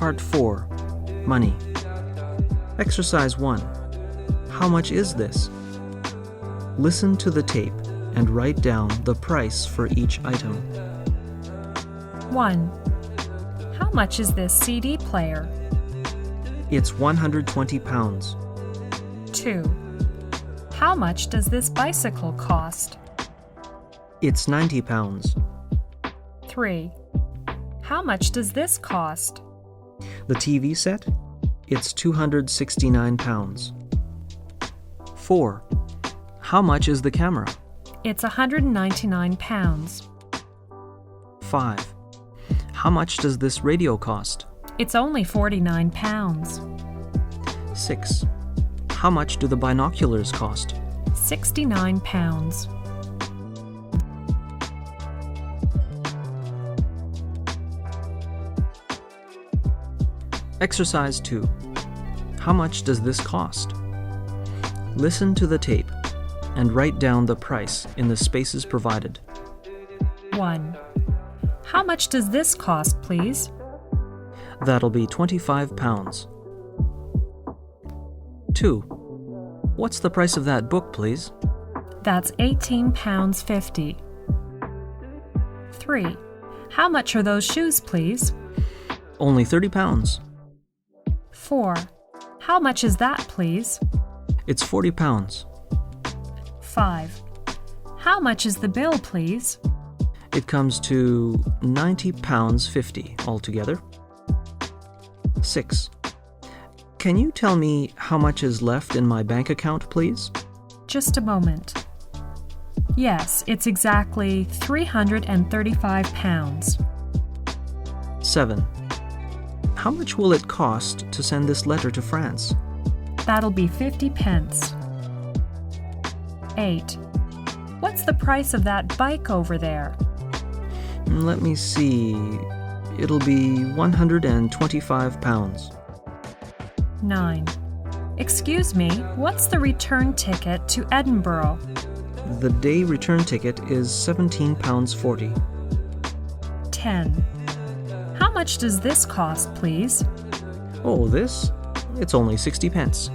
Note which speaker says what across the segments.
Speaker 1: Part 4. Money. Exercise 1. How much is this? Listen to the tape and write down the price for each item.
Speaker 2: 1. How much is this CD player?
Speaker 1: It's 120 pounds.
Speaker 2: 2. How much does this bicycle cost?
Speaker 1: It's 90 pounds.
Speaker 2: 3. How much does this cost?
Speaker 1: The TV set? It's 269 pounds. 4. How much is the camera?
Speaker 2: It's 199 pounds.
Speaker 1: 5. How much does this radio cost?
Speaker 2: It's only 49 pounds.
Speaker 1: 6. How much do the binoculars cost?
Speaker 2: 69 pounds.
Speaker 1: Exercise 2. How much does this cost? Listen to the tape and write down the price in the spaces provided.
Speaker 2: 1. How much does this cost, please?
Speaker 1: That'll be 25 pounds. 2. What's the price of that book, please?
Speaker 2: That's 18 pounds 50. 3. How much are those shoes, please?
Speaker 1: Only 30 pounds.
Speaker 2: 4. How much is that, please?
Speaker 1: It's 40 pounds.
Speaker 2: 5. How much is the bill, please?
Speaker 1: It comes to 90 pounds 50 altogether. 6. Can you tell me how much is left in my bank account, please?
Speaker 2: Just a moment. Yes, it's exactly 335 pounds.
Speaker 1: 7. How much will it cost to send this letter to France?
Speaker 2: That'll be 50 pence. 8. What's the price of that bike over there?
Speaker 1: Let me see. It'll be 125 pounds.
Speaker 2: 9. Excuse me, what's the return ticket to Edinburgh?
Speaker 1: The day return ticket is 17 pounds 40.
Speaker 2: 10. How much does this cost, please?
Speaker 1: Oh, this? It's only 60 pence.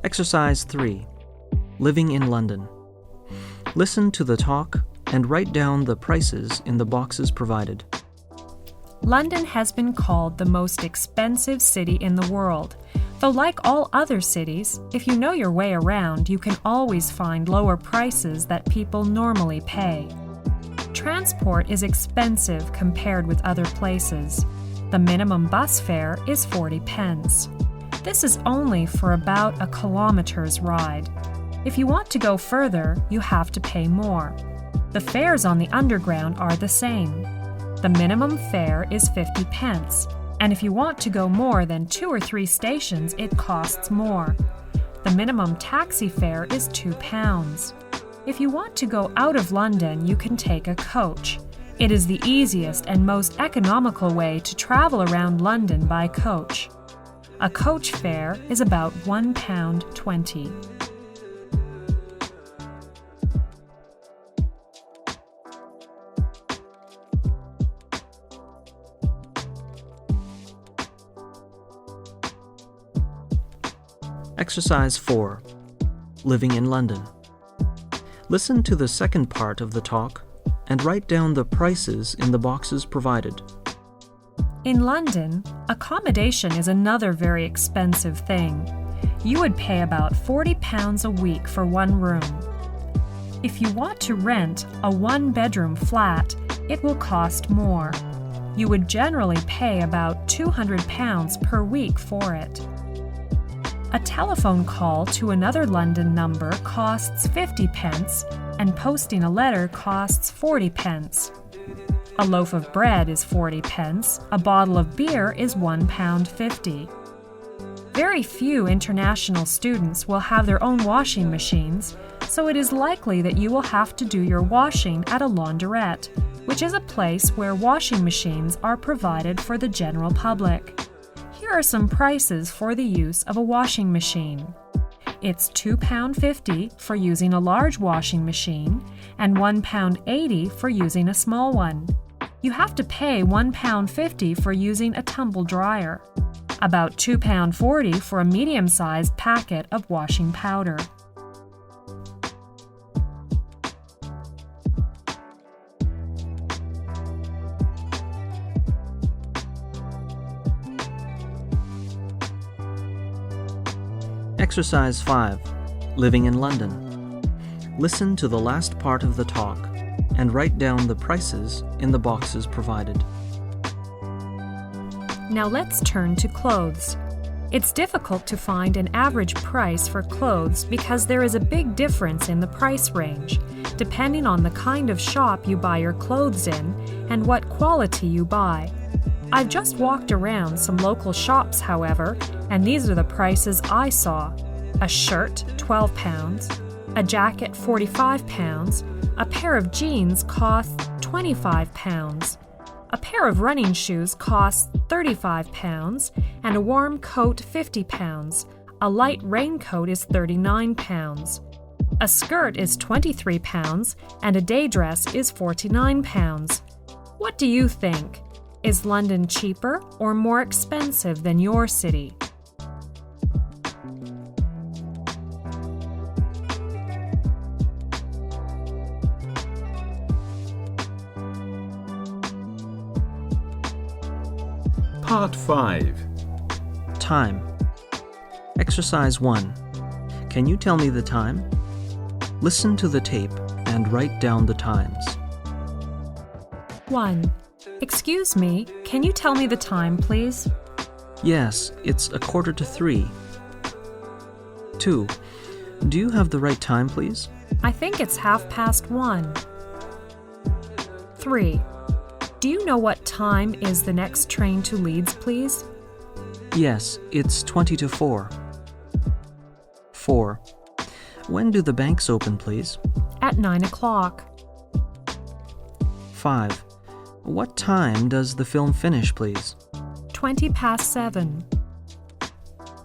Speaker 1: Exercise 3. Living in London. Listen to the talk and write down the prices in the boxes provided.
Speaker 2: London has been called the most expensive city in the world, though like all other cities, if you know your way around, you can always find lower prices that people normally pay. Transport is expensive compared with other places. The minimum bus fare is 40 pence. This is only for about a kilometer's ride. If you want to go further, you have to pay more. The fares on the Underground are the same. The minimum fare is 50 pence, and if you want to go more than 2 or 3 stations, it costs more. The minimum taxi fare is £2. If you want to go out of London, you can take a coach. It is the easiest and most economical way to travel around London by coach. A coach fare is about £1.20.
Speaker 1: Exercise 4. Living in London. Listen to the second part of the talk and write down the prices in the boxes provided.
Speaker 2: In London, accommodation is another very expensive thing. You would pay about £40 a week for one room. If you want to rent a one-bedroom flat, it will cost more. You would generally pay about £200 per week for it. A telephone call to another London number costs 50 pence, and posting a letter costs 40 pence. A loaf of bread is 40 pence, a bottle of beer is £1.50. Very few international students will have their own washing machines, so it is likely that you will have to do your washing at a laundrette, which is a place where washing machines are provided for the general public. Here are some prices for the use of a washing machine. It's £2.50 for using a large washing machine and £1.80 for using a small one. You have to pay £1.50 for using a tumble dryer. About £2.40 for a medium-sized packet of washing powder.
Speaker 1: Exercise 5. Living in London. Listen to the last part of the talk and write down the prices in the boxes provided.
Speaker 2: Now let's turn to clothes. It's difficult to find an average price for clothes because there is a big difference in the price range, depending on the kind of shop you buy your clothes in and what quality you buy. I've just walked around some local shops, however, and these are the prices I saw. A shirt, £12, a jacket, £45, a pair of jeans costs £25, a pair of running shoes costs £35, and a warm coat £50. A light raincoat is £39. A skirt is £23, and a day dress is £49. What do you think? Is London cheaper or more expensive than your city?
Speaker 3: Part 5.
Speaker 1: Time. Exercise 1. Can you tell me the time? Listen to the tape and write down the times.
Speaker 2: 1. Excuse me, can you tell me the time, please?
Speaker 1: Yes, it's 2:45. 2. Do you have the right time, please?
Speaker 2: I think it's 1:30. 3. Do you know what time is the next train to Leeds, please?
Speaker 1: Yes, it's 20 to 4. 4. When do the banks open, please?
Speaker 2: At 9 o'clock.
Speaker 1: 5. What time does the film finish, please?
Speaker 2: 7:20.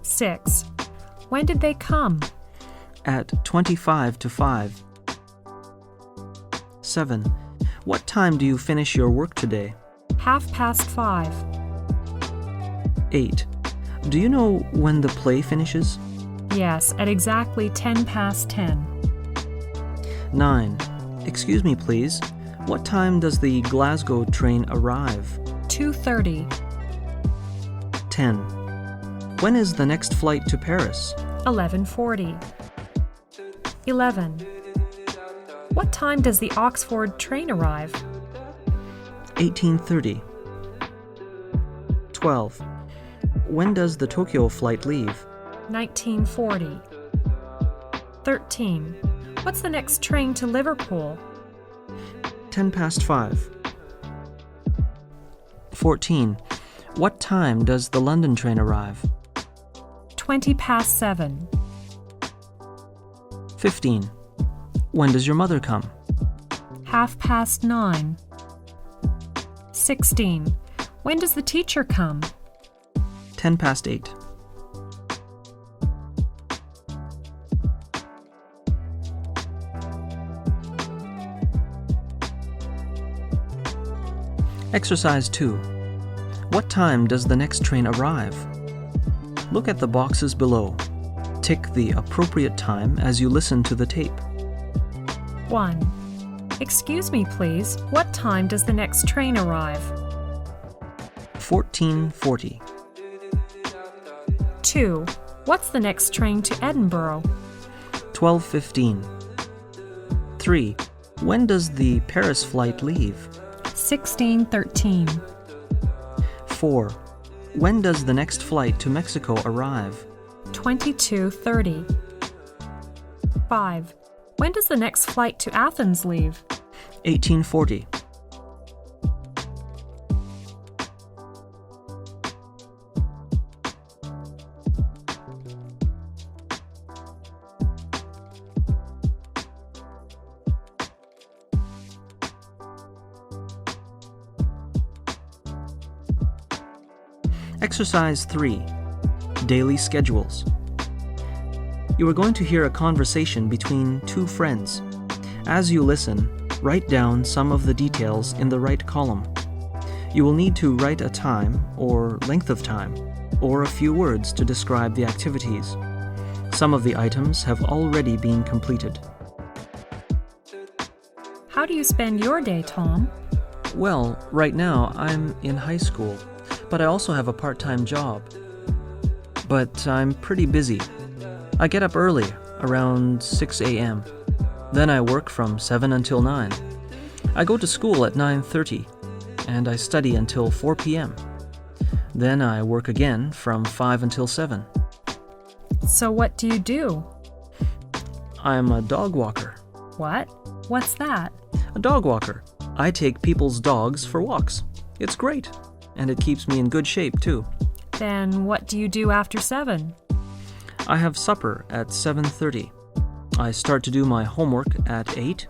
Speaker 2: 6. When did they come?
Speaker 1: At 25 to 5. 7. What time do you finish your work today?
Speaker 2: 5:30.
Speaker 1: 8. Do you know when the play finishes?
Speaker 2: Yes, at exactly 10:10.
Speaker 1: 9. Excuse me, please. What time does the Glasgow train arrive?
Speaker 2: 2:30.
Speaker 1: 10. When is the next flight to Paris?
Speaker 2: 11:40. 11. What time does the Oxford train arrive?
Speaker 1: 18:30. 12. When does the Tokyo flight leave?
Speaker 2: 19:40. 13. What's the next train to Liverpool?
Speaker 1: 5:10. 14. What time does the London train arrive?
Speaker 2: 7:20.
Speaker 1: 15. When does your mother come?
Speaker 2: 9:30. 16. When does the teacher come?
Speaker 1: 8:10. Exercise 2. What time does the next train arrive? Look at the boxes below. Tick the appropriate time as you listen to the tape.
Speaker 2: 1. Excuse me, please. What time does the next train arrive?
Speaker 1: 14:40.
Speaker 2: 2. What's the next train to Edinburgh?
Speaker 1: 12:15. 3. When does the Paris flight leave?
Speaker 2: 16:13.
Speaker 1: 4. When does the next flight to Mexico arrive?
Speaker 2: 22:30. 5. When does the next flight to Athens leave?
Speaker 1: 18:40. Exercise 3. Daily schedules. You are going to hear a conversation between two friends. As you listen, write down some of the details in the right column. You will need to write a time or length of time, or a few words to describe the activities. Some of the items have already been completed.
Speaker 2: How do you spend your day, Tom?
Speaker 1: Well, right now I'm in high school, but I also have a part-time job. But I'm pretty busy. I get up early, around 6 a.m. Then I work from 7 until 9. I go to school at 9:30, and I study until 4 p.m. Then I work again from 5 until 7.
Speaker 2: So what do you do?
Speaker 1: I'm a dog walker.
Speaker 2: What? What's that?
Speaker 1: A dog walker. I take people's dogs for walks. It's great, and it keeps me in good shape too.
Speaker 2: Then what do you do after 7?
Speaker 1: I have supper at 7:30. I start to do my homework at 8.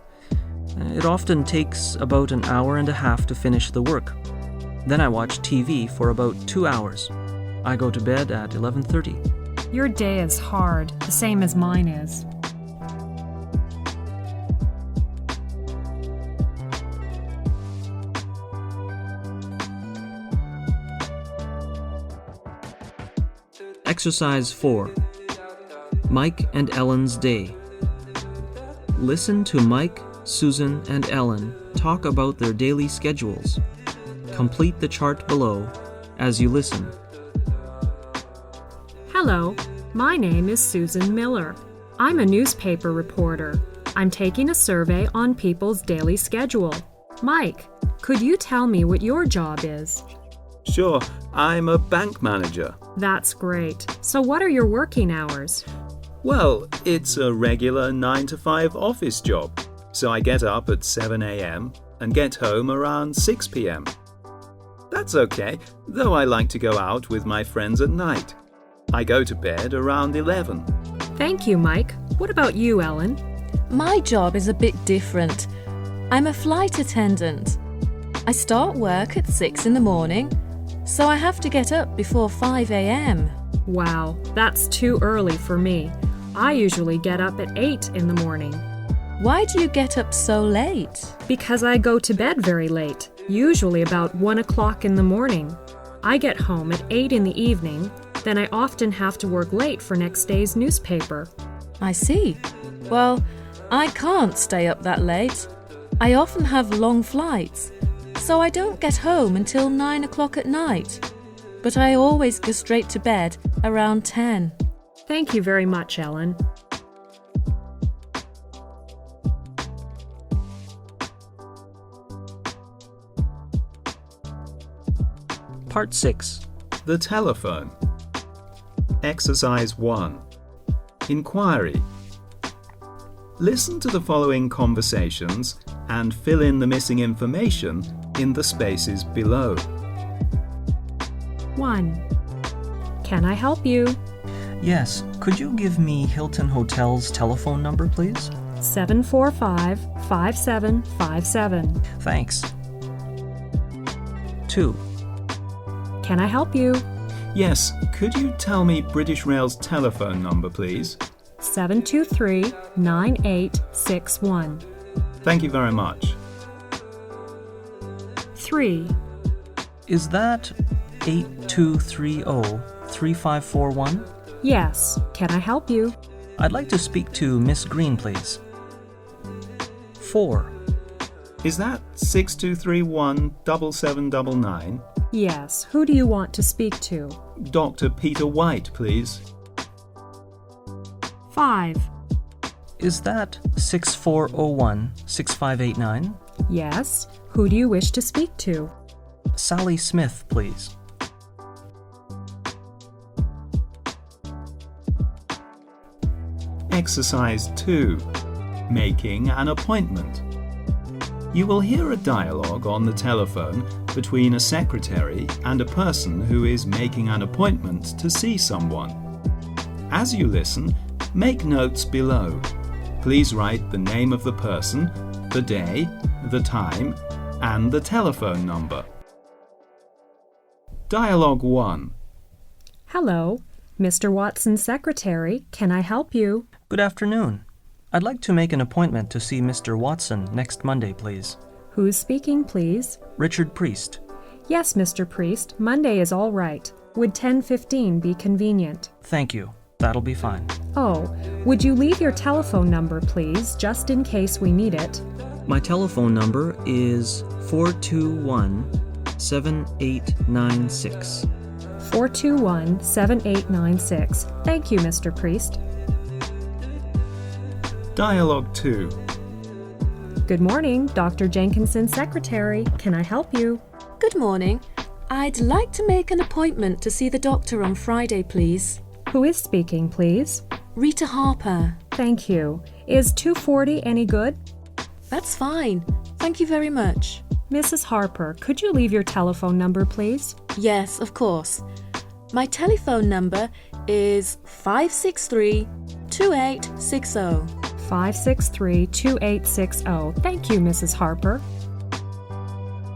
Speaker 1: It often takes about an hour and a half to finish the work. Then I watch TV for about 2 hours. I go to bed at 11:30.
Speaker 2: Your day is hard, the same as mine is.
Speaker 1: Exercise 4. Mike and Ellen's Day. Listen to Mike, Susan, and Ellen talk about their daily schedules. Complete the chart below as you listen.
Speaker 2: Hello, my name is Susan Miller. I'm a newspaper reporter. I'm taking a survey on people's daily schedule. Mike, could you tell me what your job is?
Speaker 3: Sure, I'm a bank manager.
Speaker 2: That's great. So what are your working hours?
Speaker 3: Well, it's a regular 9 to 5 office job. So I get up at 7 a.m. and get home around 6 p.m. That's okay, though I like to go out with my friends at night. I go to bed around 11.
Speaker 2: Thank you, Mike. What about you, Ellen?
Speaker 4: My job is a bit different. I'm a flight attendant. I start work at 6 in the morning, so I have to get up before 5 a.m.
Speaker 2: Wow, that's too early for me. I usually get up at 8 in the morning.
Speaker 4: Why do you get up so late?
Speaker 2: Because I go to bed very late, usually about 1 o'clock in the morning. I get home at 8 in the evening, then I often have to work late for next day's newspaper.
Speaker 4: I see. Well, I can't stay up that late. I often have long flights, so I don't get home until 9 o'clock at night. But I always go straight to bed around 10.
Speaker 2: Thank you very much, Ellen.
Speaker 1: Part 6.
Speaker 3: The telephone. Exercise 1. Inquiry. Listen to the following conversations and fill in the missing information in the spaces below.
Speaker 2: 1. Can I help you?
Speaker 1: Yes, could you give me Hilton Hotel's telephone number, please?
Speaker 2: 745-5757.
Speaker 1: Thanks. 2.
Speaker 2: Can I help you?
Speaker 3: Yes, could you tell me British Rail's telephone number, please?
Speaker 2: 723-9861.
Speaker 3: Thank you very much.
Speaker 2: 3.
Speaker 1: Is that 8230-3541?
Speaker 2: Yes. Can I help you?
Speaker 1: I'd like to speak to Miss Green, please. 4.
Speaker 3: Is that 6231-7799?
Speaker 2: Yes. Who do you want to speak to?
Speaker 3: Dr. Peter White, please.
Speaker 2: 5.
Speaker 1: Is that 6401-6589?
Speaker 2: Yes. Who do you wish to speak to?
Speaker 1: Sally Smith, please.
Speaker 3: Exercise 2. Making an appointment. You will hear a dialogue on the telephone between a secretary and a person who is making an appointment to see someone. As you listen, make notes below. Please write the name of the person, the day, the time, and the telephone number. Dialogue 1.
Speaker 2: Hello. Mr. Watson's secretary, can I help you?
Speaker 1: Good afternoon. I'd like to make an appointment to see Mr. Watson next Monday, please.
Speaker 2: Who's speaking, please?
Speaker 1: Richard Priest.
Speaker 2: Yes, Mr. Priest, Monday is all right. Would 10:15 be convenient?
Speaker 1: Thank you. That'll be fine.
Speaker 2: Oh, would you leave your telephone number, please, just in case we need it?
Speaker 1: My telephone number is 421-7896.
Speaker 2: 421-7896. Thank you, Mr. Priest.
Speaker 3: Dialogue 2.
Speaker 2: Good morning, Dr. Jenkinson's secretary. Can I help you?
Speaker 4: Good morning. I'd like to make an appointment to see the doctor on Friday, please.
Speaker 2: Who is speaking, please?
Speaker 4: Rita Harper.
Speaker 2: Thank you. Is 240 any good?
Speaker 4: That's fine. Thank you very much.
Speaker 2: Mrs. Harper, could you leave your telephone number, please?
Speaker 4: Yes, of course. My telephone number is 563-2860.
Speaker 2: 563-2860. Thank you, Mrs. Harper.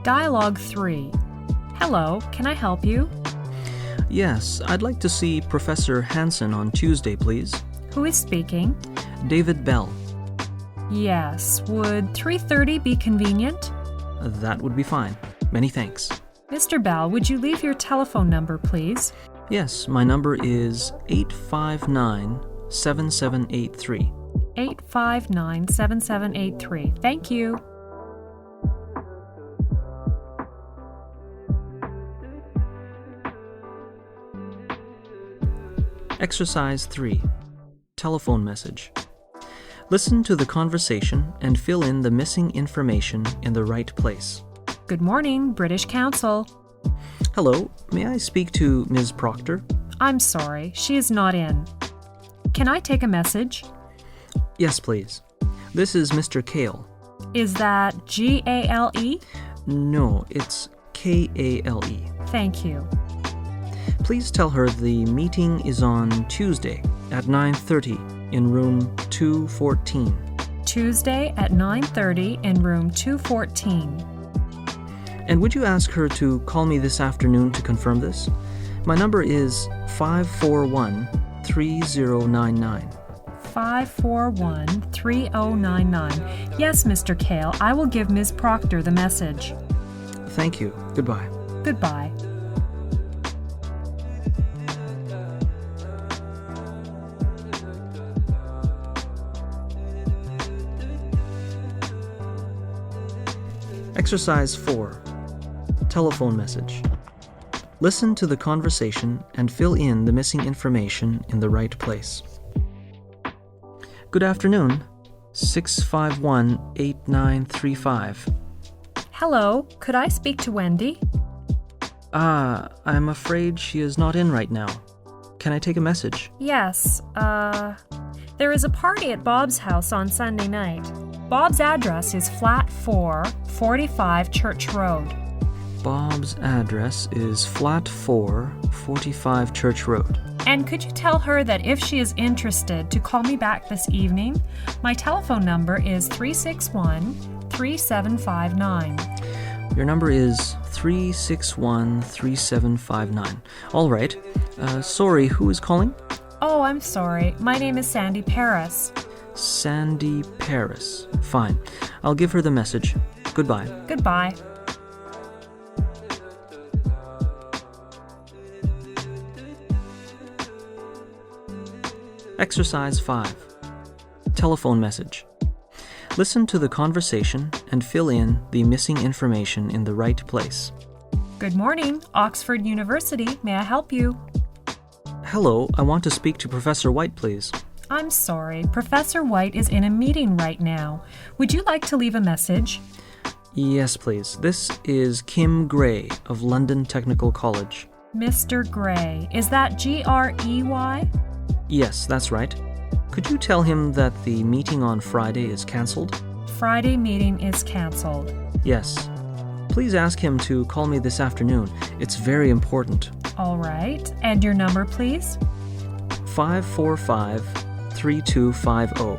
Speaker 2: Dialogue 3. Hello, can I help you?
Speaker 1: Yes, I'd like to see Professor Hansen on Tuesday, please.
Speaker 2: Who is speaking?
Speaker 1: David Bell.
Speaker 2: Yes, would 3:30 be convenient?
Speaker 1: That would be fine. Many thanks.
Speaker 2: Mr. Bell, would you leave your telephone number, please?
Speaker 1: Yes, my number is 859-7783.
Speaker 2: 859-7783. Thank you.
Speaker 1: Exercise 3. Telephone message. Listen to the conversation and fill in the missing information in the right place.
Speaker 2: Good morning, British Council.
Speaker 1: Hello, may I speak to Ms. Proctor?
Speaker 2: I'm sorry, she is not in. Can I take a message?
Speaker 1: Yes, please. This is Mr. Kale.
Speaker 2: Is that Gale?
Speaker 1: No, it's Kale.
Speaker 2: Thank you.
Speaker 1: Please tell her the meeting is on Tuesday at 9:30 in room 214.
Speaker 2: Tuesday at 9:30 in room 214.
Speaker 1: And would you ask her to call me this afternoon to confirm this? My number is 541-3099.
Speaker 2: 541-3099. Yes, Mr. Kale, I will give Ms. Proctor the message.
Speaker 1: Thank you. Goodbye.
Speaker 2: Goodbye.
Speaker 1: Exercise 4. Telephone message. Listen to the conversation and fill in the missing information in the right place. Good afternoon. 651-8935.
Speaker 2: Hello, could I speak to Wendy?
Speaker 1: I'm afraid she is not in right now. Can I take a message?
Speaker 2: Yes, there is a party at Bob's house on Sunday night. Bob's address is flat 4, 45 Church Road.
Speaker 1: Bob's address is flat 4, 45 Church Road.
Speaker 2: And could you tell her that if she is interested to call me back this evening? My telephone number is 361-3759.
Speaker 1: Your number is 361-3759. All right. Sorry, who is calling?
Speaker 2: Oh, I'm sorry. My name is Sandy Paris.
Speaker 1: Sandy Paris. Fine. I'll give her the message. Goodbye.
Speaker 2: Goodbye.
Speaker 1: Exercise 5. Telephone message. Listen to the conversation and fill in the missing information in the right place.
Speaker 2: Good morning, Oxford University. May I help you?
Speaker 1: Hello, I want to speak to Professor White, please.
Speaker 2: I'm sorry, Professor White is in a meeting right now. Would you like to leave a message?
Speaker 1: Yes, please. This is Kim Gray of London Technical College.
Speaker 2: Mr. Gray. Is that Grey?
Speaker 1: Yes, that's right. Could you tell him that the meeting on Friday is cancelled?
Speaker 2: Friday meeting is cancelled.
Speaker 1: Yes. Please ask him to call me this afternoon. It's very important.
Speaker 2: All right. And your number, please?
Speaker 1: 545-3250.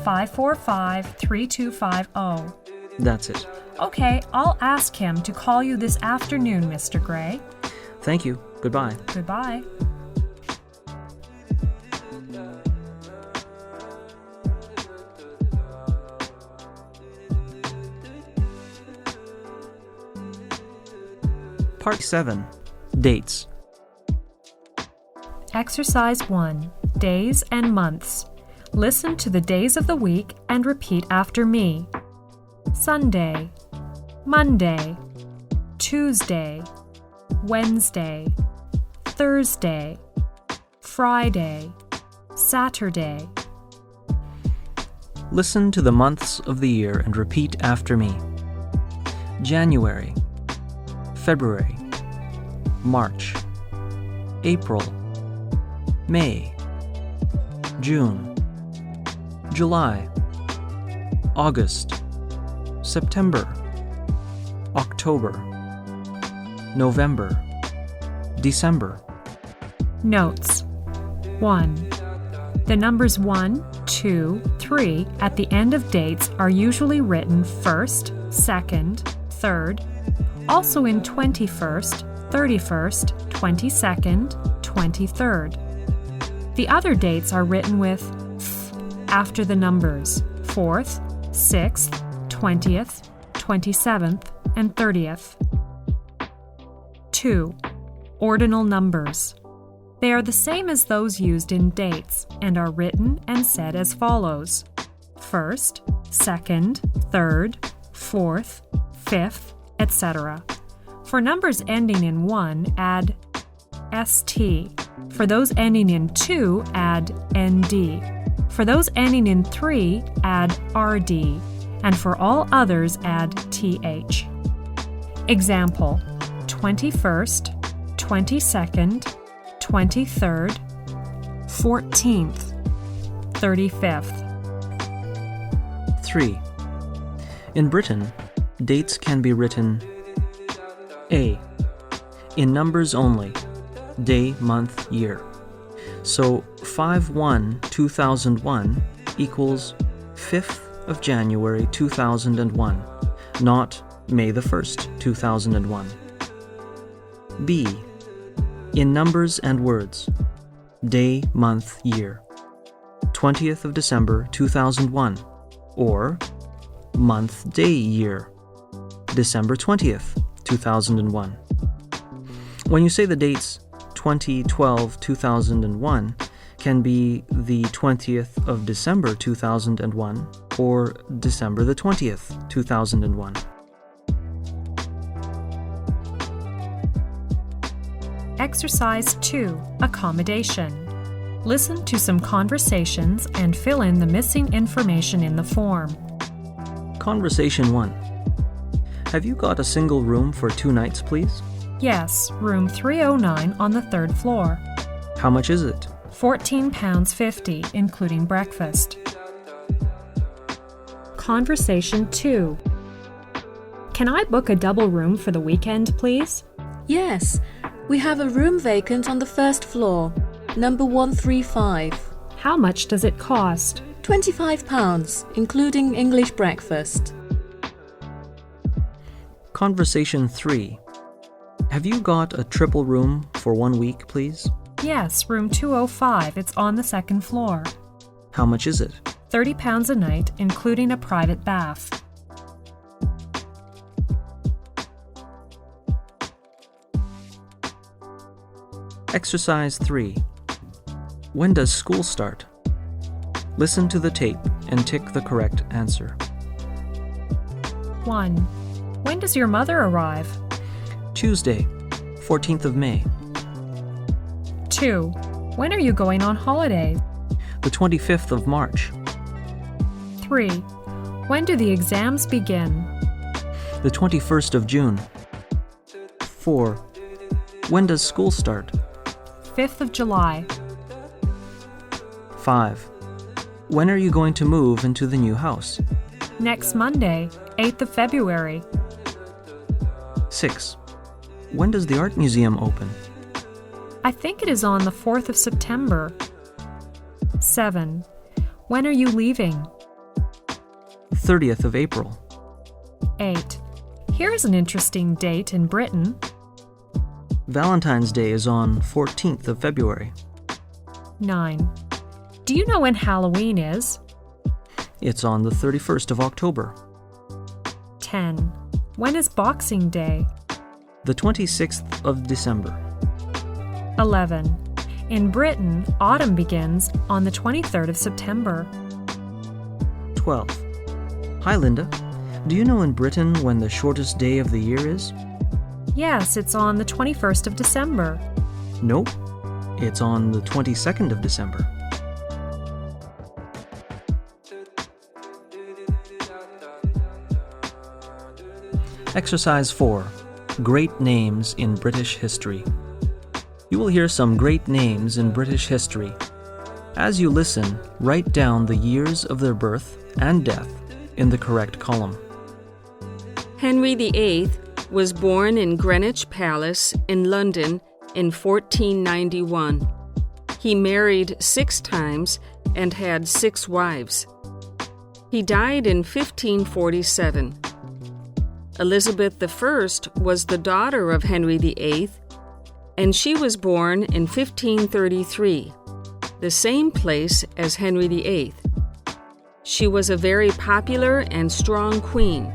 Speaker 2: 545-3250.
Speaker 1: That's it.
Speaker 2: Okay, I'll ask him to call you this afternoon, Mr. Gray.
Speaker 1: Thank you. Goodbye.
Speaker 2: Goodbye.
Speaker 1: Part 7. Dates.
Speaker 2: Exercise 1. Days and months. Listen to the days of the week and repeat after me. Sunday, Monday, Tuesday, Wednesday, Thursday, Friday, Saturday.
Speaker 1: Listen to the months of the year and repeat after me. January, February, March, April, May, June, July, August, September, October, November, December.
Speaker 2: Notes. 1. The numbers 1, 2, 3 at the end of dates are usually written 1st, 2nd, 3rd, also in 21st, 31st, 22nd, 23rd. The other dates are written with th after the numbers 4th, 6th, 20th, 27th, and 30th. 2. Ordinal numbers. They are the same as those used in dates and are written and said as follows: 1st, 2nd, 3rd, 4th, 5th, etc. For numbers ending in 1, add ST. For those ending in 2, add ND. For those ending in 3, add RD. And for all others, add TH. Example: 21st, 22nd, 23rd, 14th, 35th.
Speaker 1: 3. In Britain, dates can be written A. In numbers only, day, month, year. So 5/1/2001 equals 5th of January 2001, not May the 1st, 2001. B. In numbers and words, day, month, year. 20th of December 2001, or month, day, year. December 20th, 2001. When you say the dates 2012-2001 can be the 20th of December 2001 or December the 20th, 2001.
Speaker 2: Exercise 2. Accommodation. Listen to some conversations and fill in the missing information in the form.
Speaker 1: Conversation 1. Have you got a single room for 2 nights, please?
Speaker 2: Yes, room 309 on the 3rd floor.
Speaker 1: How much is it?
Speaker 2: £14.50, including breakfast. Conversation 2. Can I book a double room for the weekend, please?
Speaker 4: Yes, we have a room vacant on the 1st floor, number 135.
Speaker 2: How much does it cost?
Speaker 4: £25, including English breakfast.
Speaker 1: Conversation 3. Have you got a triple room for 1 week, please?
Speaker 2: Yes, room 205. It's on the 2nd floor.
Speaker 1: How much is it?
Speaker 2: £30 a night, including a private bath.
Speaker 1: Exercise 3. When does school start? Listen to the tape and tick the correct answer.
Speaker 2: 1. When does your mother arrive?
Speaker 1: Tuesday, 14th of May.
Speaker 2: 2. When are you going on holiday?
Speaker 1: The 25th of March.
Speaker 2: 3. When do the exams begin?
Speaker 1: The 21st of June. 4. When does school start?
Speaker 2: 5th of July.
Speaker 1: 5. When are you going to move into the new house?
Speaker 2: Next Monday, 8th of February.
Speaker 1: 6. When does the art museum open?
Speaker 2: I think it is on the 4th of September. 7. When are you leaving?
Speaker 1: 30th of April.
Speaker 2: 8. Here's an interesting date in Britain.
Speaker 1: Valentine's Day is on 14th of February.
Speaker 2: 9. Do you know when Halloween is?
Speaker 1: It's on the 31st of October.
Speaker 2: 10. When is Boxing Day?
Speaker 1: The 26th of December.
Speaker 2: 11. In Britain, autumn begins on the 23rd of September.
Speaker 1: 12. Hi, Linda. Do you know in Britain when the shortest day of the year is?
Speaker 2: Yes, it's on the 21st of December.
Speaker 1: Nope. It's on the 22nd of December. Exercise 4. Great names in British history. You will hear some great names in British history. As you listen, write down the years of their birth and death in the correct column.
Speaker 5: Henry VIII was born in Greenwich Palace in London in 1491. He married 6 times and had 6 wives. He died in 1547. Elizabeth I was the daughter of Henry VIII, and she was born in 1533, the same place as Henry VIII. She was a very popular and strong queen.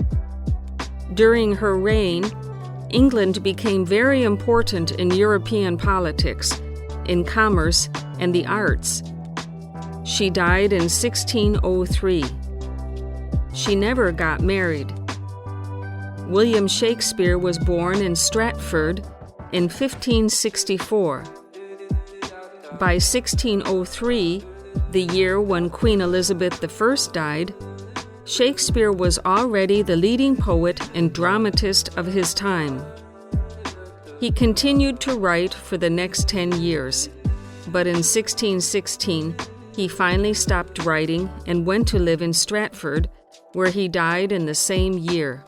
Speaker 5: During her reign, England became very important in European politics, in commerce, and the arts. She died in 1603. She never got married. William Shakespeare was born in Stratford in 1564. By 1603, the year when Queen Elizabeth I died, Shakespeare was already the leading poet and dramatist of his time. He continued to write for the next 10 years, but in 1616, he finally stopped writing and went to live in Stratford, where he died in the same year.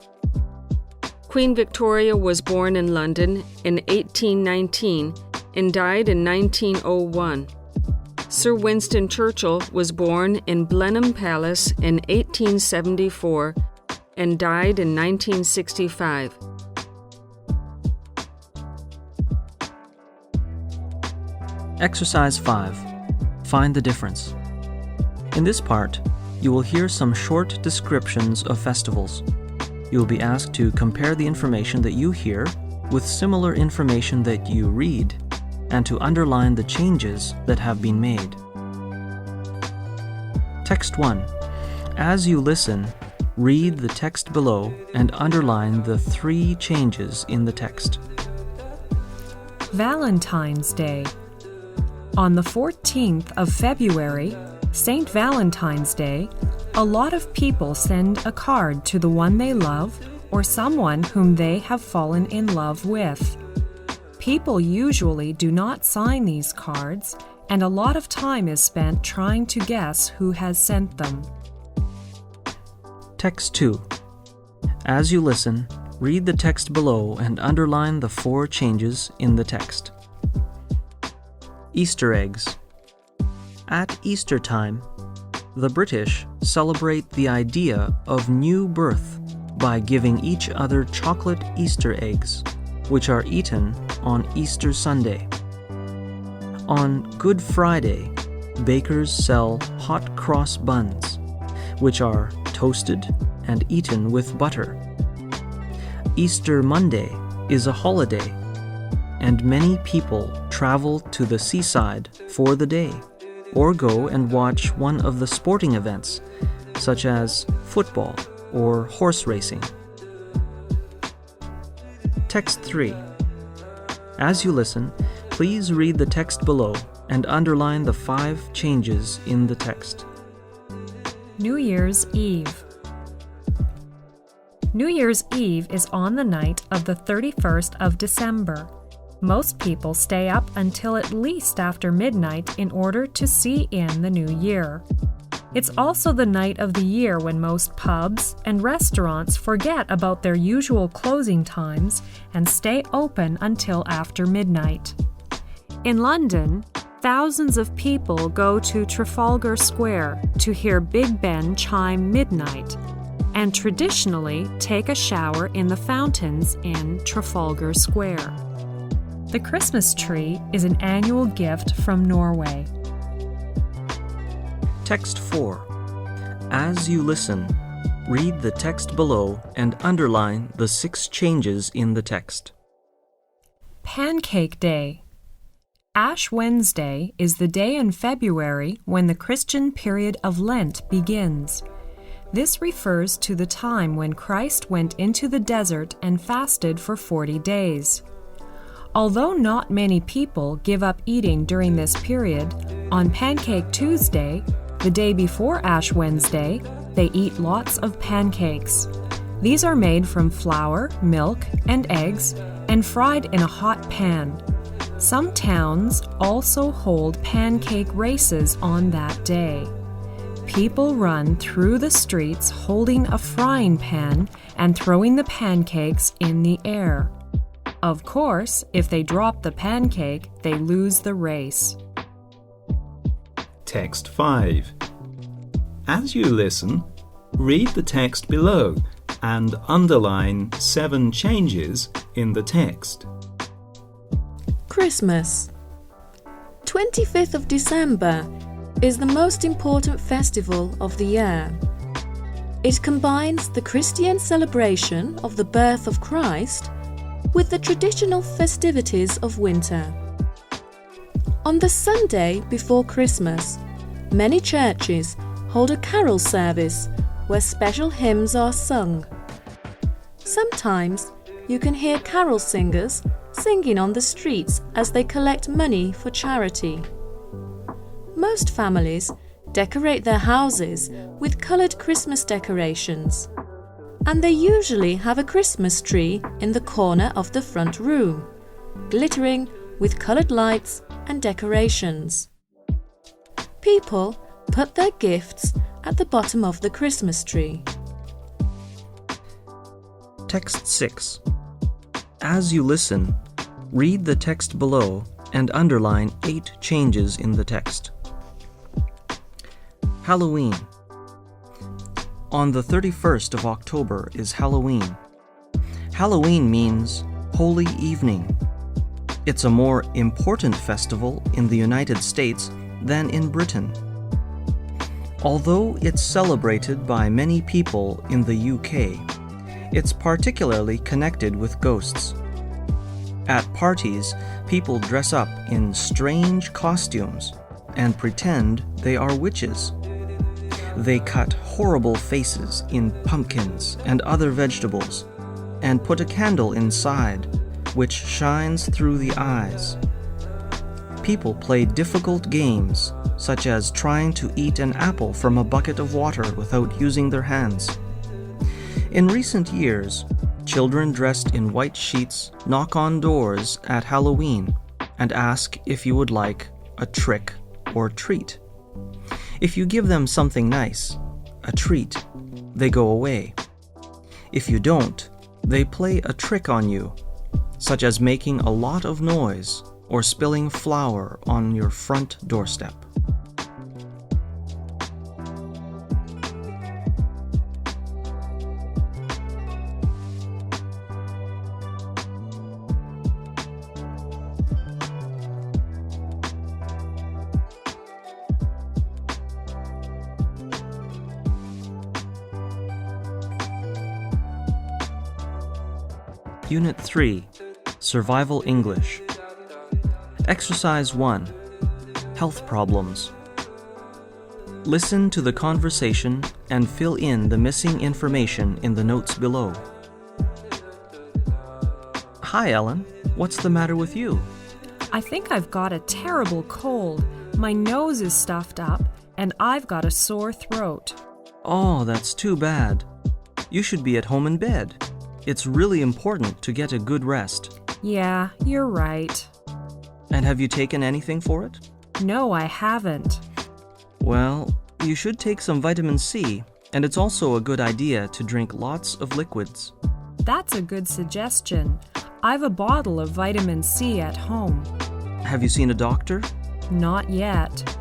Speaker 5: Queen Victoria was born in London in 1819 and died in 1901. Sir Winston Churchill was born in Blenheim Palace in 1874 and died in 1965.
Speaker 1: Exercise 5. Find the difference. In this part, you will hear some short descriptions of festivals. You will be asked to compare the information that you hear with similar information that you read and to underline the changes that have been made. Text 1. As you listen, read the text below and underline the 3 changes in the text.
Speaker 2: Valentine's Day. On the 14th of February, St. Valentine's Day, a lot of people send a card to the one they love or someone whom they have fallen in love with. People usually do not sign these cards, and a lot of time is spent trying to guess who has sent them.
Speaker 1: Text 2. As you listen, read the text below and underline the 4 changes in the text. Easter eggs. At Easter time, the British celebrate the idea of new birth by giving each other chocolate Easter eggs, which are eaten on Easter Sunday. On Good Friday, bakers sell hot cross buns, which are toasted and eaten with butter. Easter Monday is a holiday, and many people travel to the seaside for the day, or go and watch one of the sporting events, such as football or horse racing. Text 3. As you listen, please read the text below and underline the 5 changes in the text.
Speaker 2: New Year's Eve. New Year's Eve is on the night of the 31st of December. Most people stay up until at least after midnight in order to see in the new year. It's also the night of the year when most pubs and restaurants forget about their usual closing times and stay open until after midnight. In London, thousands of people go to Trafalgar Square to hear Big Ben chime midnight and traditionally take a shower in the fountains in Trafalgar Square. The Christmas tree is an annual gift from Norway.
Speaker 1: Text 4. As you listen, read the text below and underline the 6 changes in the text.
Speaker 2: Pancake Day. Ash Wednesday is the day in February when the Christian period of Lent begins. This refers to the time when Christ went into the desert and fasted for 40 days. Although not many people give up eating during this period, on Pancake Tuesday, the day before Ash Wednesday, they eat lots of pancakes. These are made from flour, milk, and eggs and fried in a hot pan. Some towns also hold pancake races on that day. People run through the streets holding a frying pan and throwing the pancakes in the air. Of course, if they drop the pancake, they lose the race.
Speaker 3: Text 5. As you listen, read the text below and underline 7 changes in the text.
Speaker 4: Christmas. 25th of December is the most important festival of the year. It combines the Christian celebration of the birth of Christ with the traditional festivities of winter. On the Sunday before Christmas, many churches hold a carol service where special hymns are sung. Sometimes you can hear carol singers singing on the streets as they collect money for charity. Most families decorate their houses with coloured Christmas decorations, and they usually have a Christmas tree in the corner of the front room, glittering with coloured lights and decorations. People put their gifts at the bottom of the Christmas tree.
Speaker 1: Text 6. As you listen, read the text below and underline 8 changes in the text. Halloween. On the 31st of October is Halloween. Halloween means Holy Evening. It's a more important festival in the United States than in Britain. Although it's celebrated by many people in the UK, it's particularly connected with ghosts. At parties, people dress up in strange costumes and pretend they are witches. They cut horrible faces in pumpkins and other vegetables and put a candle inside, which shines through the eyes. People play difficult games, such as trying to eat an apple from a bucket of water without using their hands. In recent years, children dressed in white sheets knock on doors at Halloween and ask if you would like a trick or treat. If you give them something nice, a treat, they go away. If you don't, they play a trick on you, such as making a lot of noise or spilling flour on your front doorstep. Unit 3, Survival English. Exercise 1, Health Problems. Listen to the conversation and fill in the missing information in the notes below. Hi, Ellen. What's the matter with you?
Speaker 2: I think I've got a terrible cold. My nose is stuffed up, and I've got a sore throat.
Speaker 1: Oh, that's too bad. You should be at home in bed. It's really important to get a good rest.
Speaker 2: Yeah, you're right.
Speaker 1: And have you taken anything for it?
Speaker 2: No, I haven't.
Speaker 1: Well, you should take some vitamin C, and it's also a good idea to drink lots of liquids.
Speaker 2: That's a good suggestion. I've a bottle of vitamin C at home.
Speaker 1: Have you seen a doctor?
Speaker 2: Not yet.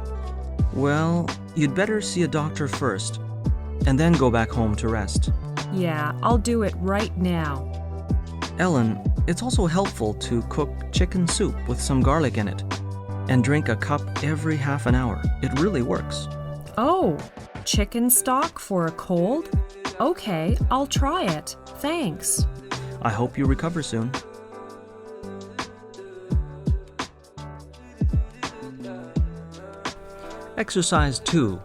Speaker 1: Well, you'd better see a doctor first, and then go back home to rest.
Speaker 2: Yeah, I'll do it right now.
Speaker 1: Ellen, it's also helpful to cook chicken soup with some garlic in it, and drink a cup every half an hour. It really works.
Speaker 2: Oh, chicken stock for a cold? Okay, I'll try it. Thanks.
Speaker 1: I hope you recover soon. Exercise 2.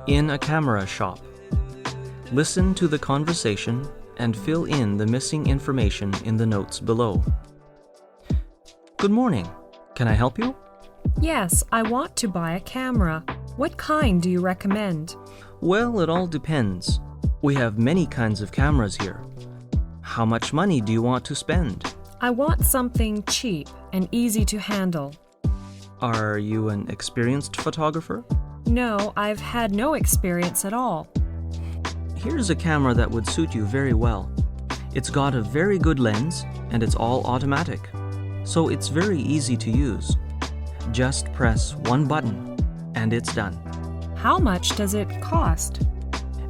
Speaker 1: In a camera shop. Listen to the conversation and fill in the missing information in the notes below. Good morning. Can I help you?
Speaker 2: Yes, I want to buy a camera. What kind do you recommend?
Speaker 1: Well, it all depends. We have many kinds of cameras here. How much money do you want to spend?
Speaker 2: I want something cheap and easy to handle.
Speaker 1: Are you an experienced photographer?
Speaker 2: No, I've had no experience at all.
Speaker 1: Here's a camera that would suit you very well. It's got a very good lens and it's all automatic, so it's very easy to use. Just press one button and it's done.
Speaker 2: How much does it cost?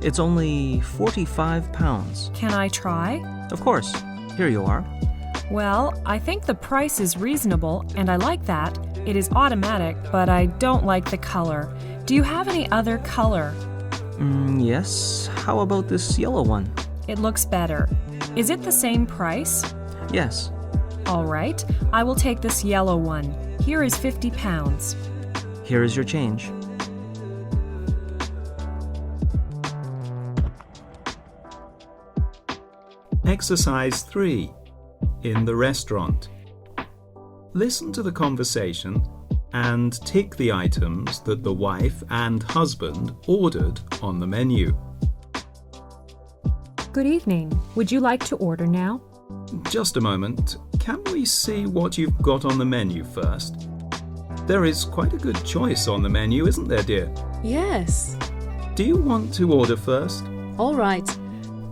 Speaker 1: It's only £45.
Speaker 2: Can I try?
Speaker 1: Of course. Here you are.
Speaker 2: Well, I think the price is reasonable and I like that. It is automatic, but I don't like the color. Do you have any other color?
Speaker 1: Yes. How about this yellow one?
Speaker 2: It looks better. Is it the same price?
Speaker 1: Yes.
Speaker 2: All right, I will take this yellow one. Here is £50.
Speaker 1: Here is your change.
Speaker 3: Exercise 3. In the restaurant. Listen to the conversation and tick the items that the wife and husband ordered on the menu.
Speaker 2: Good evening. Would you like to order now?
Speaker 3: Just a moment. Can we see what you've got on the menu first? There is quite a good choice on the menu, isn't there, dear?
Speaker 4: Yes.
Speaker 3: Do you want to order first?
Speaker 4: All right.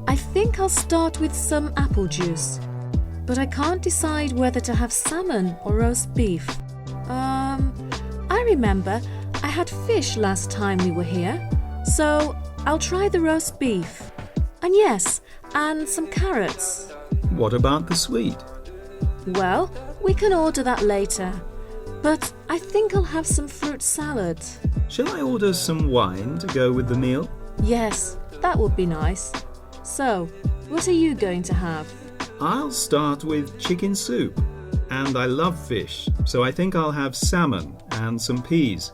Speaker 4: I think I'll start with some apple juice. But I can't decide whether to have salmon or roast beef. I remember I had fish last time we were here, so I'll try the roast beef. And yes, and some carrots.
Speaker 3: What about the sweet?
Speaker 4: Well, we can order that later. But I think I'll have some fruit salad.
Speaker 3: Shall I order some wine to go with the meal?
Speaker 4: Yes, that would be nice. So, what are you going to have?
Speaker 3: I'll start with chicken soup. And I love fish, so I think I'll have salmon and some peas.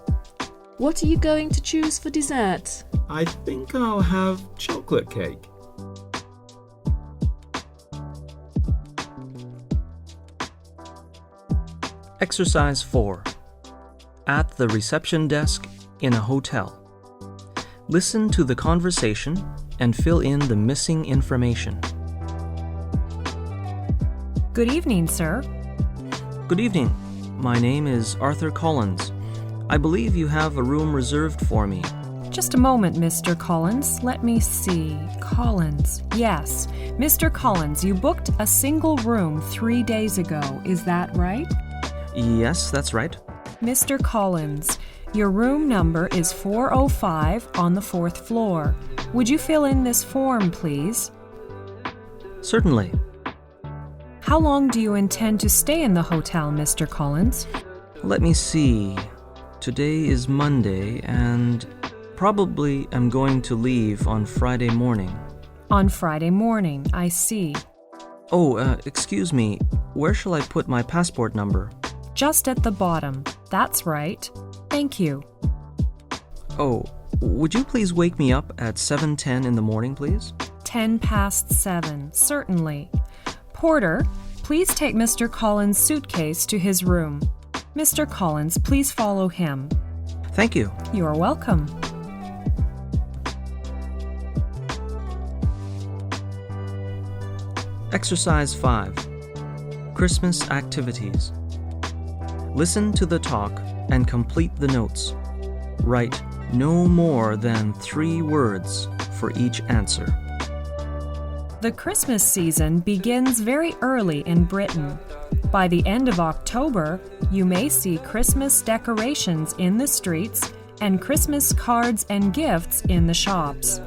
Speaker 4: What are you going to choose for dessert?
Speaker 3: I think I'll have chocolate cake.
Speaker 1: Exercise 4. At the reception desk in a hotel. Listen to the conversation and fill in the missing information.
Speaker 2: Good evening, sir.
Speaker 1: Good evening. My name is Arthur Collins. I believe you have a room reserved for me.
Speaker 2: Just a moment, Mr. Collins. Let me see. Collins. Yes. Mr. Collins, you booked a single room 3 days ago. Is that right?
Speaker 1: Yes, that's right.
Speaker 2: Mr. Collins, your room number is 405 on the 4th floor. Would you fill in this form, please?
Speaker 1: Certainly.
Speaker 2: How long do you intend to stay in the hotel, Mr. Collins?
Speaker 1: Let me see. Today is Monday, and probably I'm going to leave on Friday morning.
Speaker 2: On Friday morning, I see.
Speaker 1: Oh, excuse me. Where shall I put my passport number?
Speaker 2: Just at the bottom. That's right. Thank you.
Speaker 1: Oh, would you please wake me up at 7:10 in the morning, please?
Speaker 2: 7:10. Certainly. Porter, please take Mr. Collins' suitcase to his room. Mr. Collins, please follow him.
Speaker 1: Thank you.
Speaker 2: You are welcome.
Speaker 1: Exercise 5. Christmas activities. Listen to the talk and complete the notes. Write no more than 3 words for each answer.
Speaker 2: The Christmas season begins very early in Britain. By the end of October, you may see Christmas decorations in the streets and Christmas cards and gifts in the shops.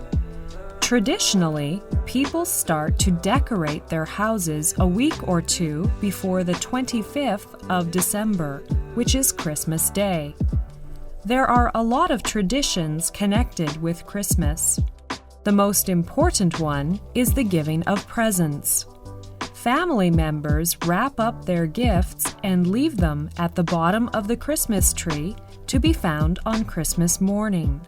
Speaker 2: Traditionally, people start to decorate their houses a week or two before the 25th of December, which is Christmas Day. There are a lot of traditions connected with Christmas. The most important one is the giving of presents. Family members wrap up their gifts and leave them at the bottom of the Christmas tree to be found on Christmas morning.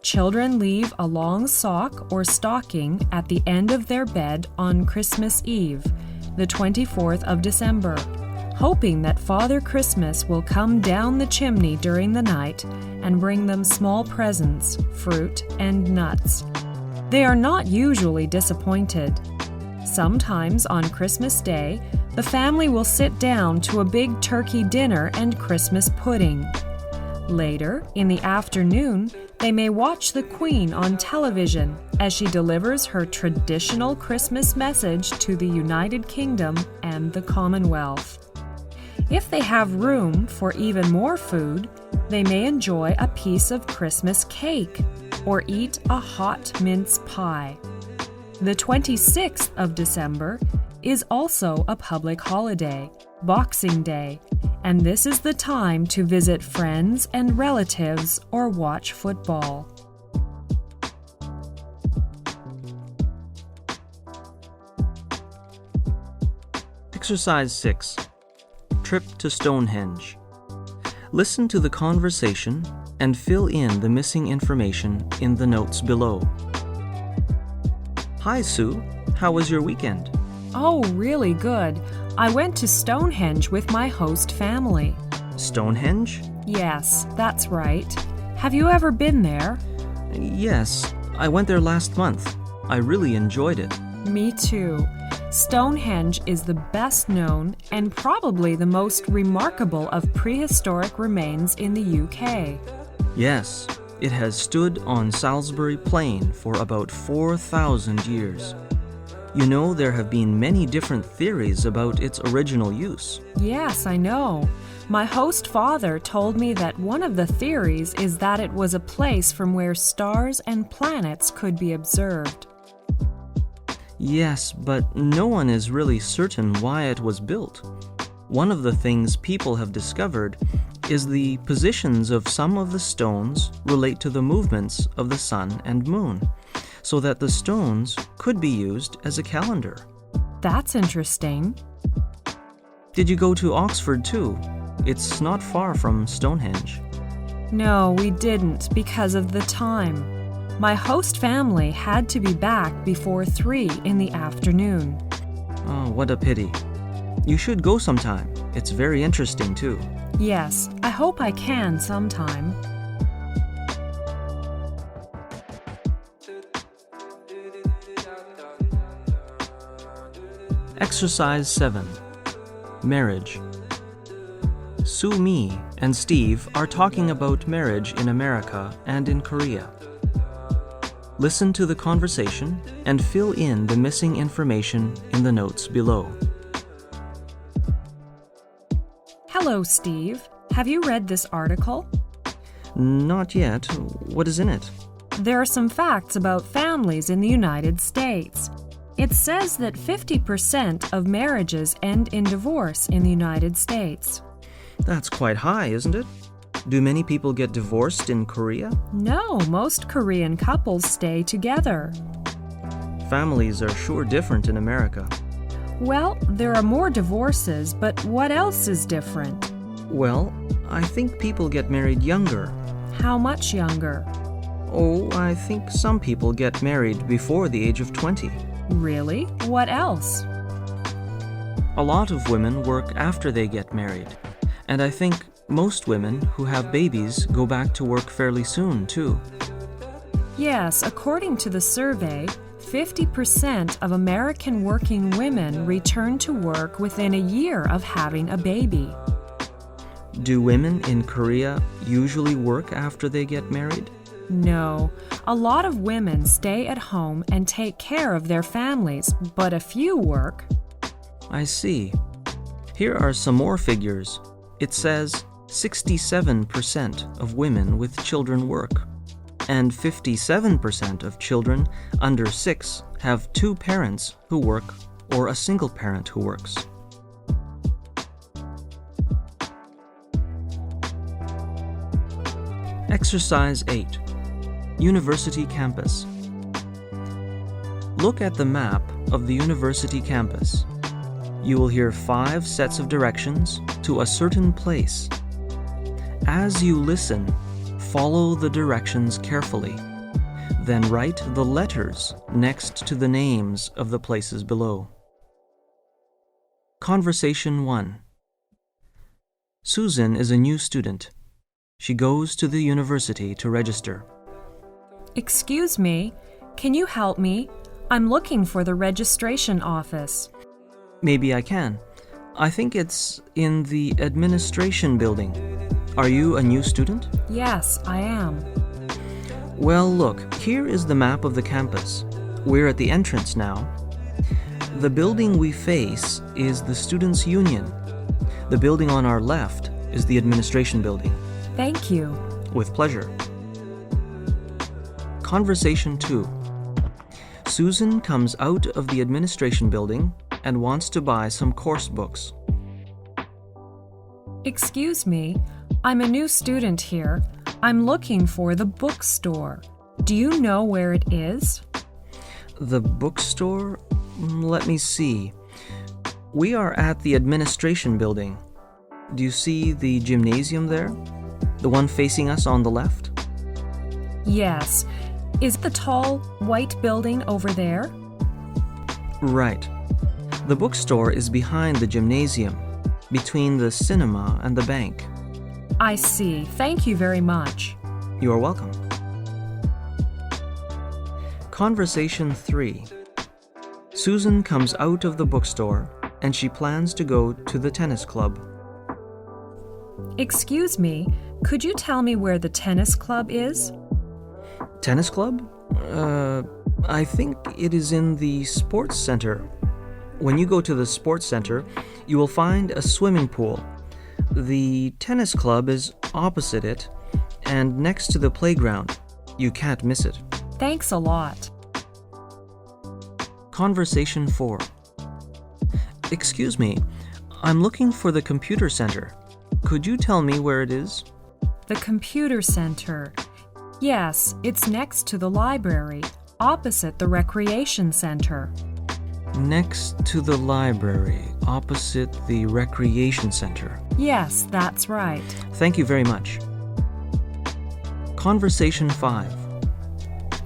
Speaker 2: Children leave a long sock or stocking at the end of their bed on Christmas Eve, the 24th of December, hoping that Father Christmas will come down the chimney during the night and bring them small presents, fruit, and nuts. They are not usually disappointed. Sometimes on Christmas Day, the family will sit down to a big turkey dinner and Christmas pudding. Later, in the afternoon, they may watch the Queen on television as she delivers her traditional Christmas message to the United Kingdom and the Commonwealth. If they have room for even more food, they may enjoy a piece of Christmas cake or eat a hot mince pie. The 26th of December is also a public holiday, Boxing Day, and this is the time to visit friends and relatives or watch football.
Speaker 1: Exercise 6. Trip to Stonehenge. Listen to the conversation and fill in the missing information in the notes below. Hi, Sue. How was your weekend?
Speaker 2: Oh, really good. I went to Stonehenge with my host family.
Speaker 1: Stonehenge?
Speaker 2: Yes, that's right. Have you ever been there?
Speaker 1: Yes, I went there last month. I really enjoyed it.
Speaker 2: Me too. Stonehenge is the best known and probably the most remarkable of prehistoric remains in the UK.
Speaker 1: Yes, it has stood on Salisbury Plain for about 4,000 years. You know, there have been many different theories about its original use.
Speaker 2: Yes, I know. My host father told me that one of the theories is that it was a place from where stars and planets could be observed.
Speaker 1: Yes, but no one is really certain why it was built. One of the things people have discovered is the positions of some of the stones relate to the movements of the sun and moon, so that the stones could be used as a calendar.
Speaker 2: That's interesting.
Speaker 1: Did you go to Oxford too? It's not far from Stonehenge.
Speaker 2: No, we didn't because of the time. My host family had to be back before 3 in the afternoon.
Speaker 1: Oh, what a pity. You should go sometime. It's very interesting too.
Speaker 2: Yes, I hope I can sometime.
Speaker 1: Exercise 7. Marriage. Sue Mi and Steve are talking about marriage in America and in Korea. Listen to the conversation and fill in the missing information in the notes below.
Speaker 2: Hello, Steve. Have you read this article?
Speaker 1: Not yet. What is in it?
Speaker 2: There are some facts about families in the United States. It says that 50% of marriages end in divorce in the United States.
Speaker 1: That's quite high, isn't it? Do many people get divorced in Korea?
Speaker 2: No, most Korean couples stay together.
Speaker 1: Families are sure different in America.
Speaker 2: Well, there are more divorces, but what else is different?
Speaker 1: Well, I think people get married younger.
Speaker 2: How much younger?
Speaker 1: Oh, I think some people get married before the age of 20.
Speaker 2: Really? What else?
Speaker 1: A lot of women work after they get married. And I think most women who have babies go back to work fairly soon, too.
Speaker 2: Yes, according to the survey, 50% of American working women return to work within a year of having a baby.
Speaker 1: Do women in Korea usually work after they get married?
Speaker 2: No, a lot of women stay at home and take care of their families, but a few work.
Speaker 1: I see. Here are some more figures. It says 67% of women with children work, and 57% of children under 6 have 2 parents who work or a single parent who works. Exercise 8. University Campus. Look at the map of the university campus. You will hear 5 sets of directions to a certain place. As you listen, follow the directions carefully. Then write the letters next to the names of the places below. Conversation 1. Susan is a new student. She goes to the university to register.
Speaker 2: Excuse me, can you help me? I'm looking for the registration office.
Speaker 1: Maybe I can. I think it's in the administration building. Are you a new student?
Speaker 2: Yes, I am.
Speaker 1: Well, look, here is the map of the campus. We're at the entrance now. The building we face is the Students' Union. The building on our left is the administration building.
Speaker 2: Thank you.
Speaker 1: With pleasure. Conversation 2. Susan comes out of the administration building and wants to buy some course books.
Speaker 2: Excuse me, I'm a new student here. I'm looking for the bookstore. Do you know where it is?
Speaker 1: The bookstore? Let me see. We are at the administration building. Do you see the gymnasium there? The one facing us on the left?
Speaker 2: Yes. Is the tall, white building over there?
Speaker 1: Right. The bookstore is behind the gymnasium, between the cinema and the bank.
Speaker 2: I see. Thank you very much.
Speaker 1: You are welcome. Conversation 3. Susan comes out of the bookstore and she plans to go to the tennis club.
Speaker 2: Excuse me, could you tell me where the tennis club is?
Speaker 1: Tennis club? I think it is in the sports center. When you go to the sports center, you will find a swimming pool. The tennis club is opposite it and next to the playground. You can't miss it.
Speaker 2: Thanks a lot.
Speaker 1: Conversation 4. Excuse me, I'm looking for the computer center. Could you tell me where it is?
Speaker 2: The computer center. Yes, it's next to the library, opposite the recreation center.
Speaker 1: Next to the library, opposite the recreation center.
Speaker 2: Yes, that's right.
Speaker 1: Thank you very much. Conversation 5.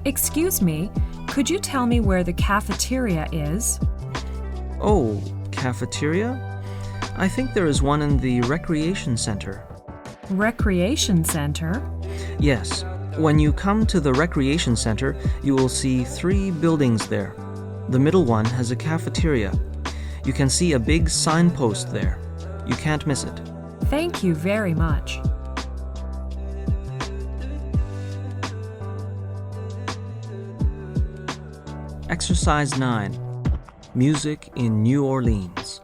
Speaker 2: Excuse me, could you tell me where the cafeteria is?
Speaker 1: Oh, cafeteria? I think there is one in the recreation center.
Speaker 2: Recreation center?
Speaker 1: Yes. When you come to the recreation center, you will see 3 buildings there. The middle one has a cafeteria. You can see a big signpost there. You can't miss it.
Speaker 2: Thank you very much.
Speaker 1: Exercise 9. Music in New Orleans.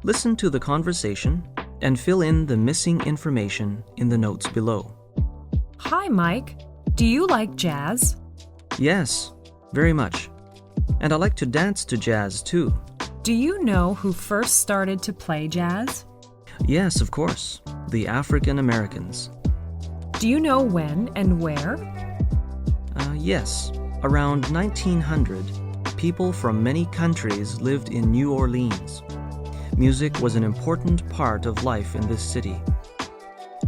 Speaker 1: Listen to the conversation and fill in the missing information in the notes below.
Speaker 2: Hi, Mike. Do you like jazz?
Speaker 1: Yes, very much. And I like to dance to jazz too.
Speaker 2: Do you know who first started to play jazz?
Speaker 1: Yes, of course. The African Americans.
Speaker 2: Do you know when and where?
Speaker 1: Yes. Around 1900, people from many countries lived in New Orleans. Music was an important part of life in this city.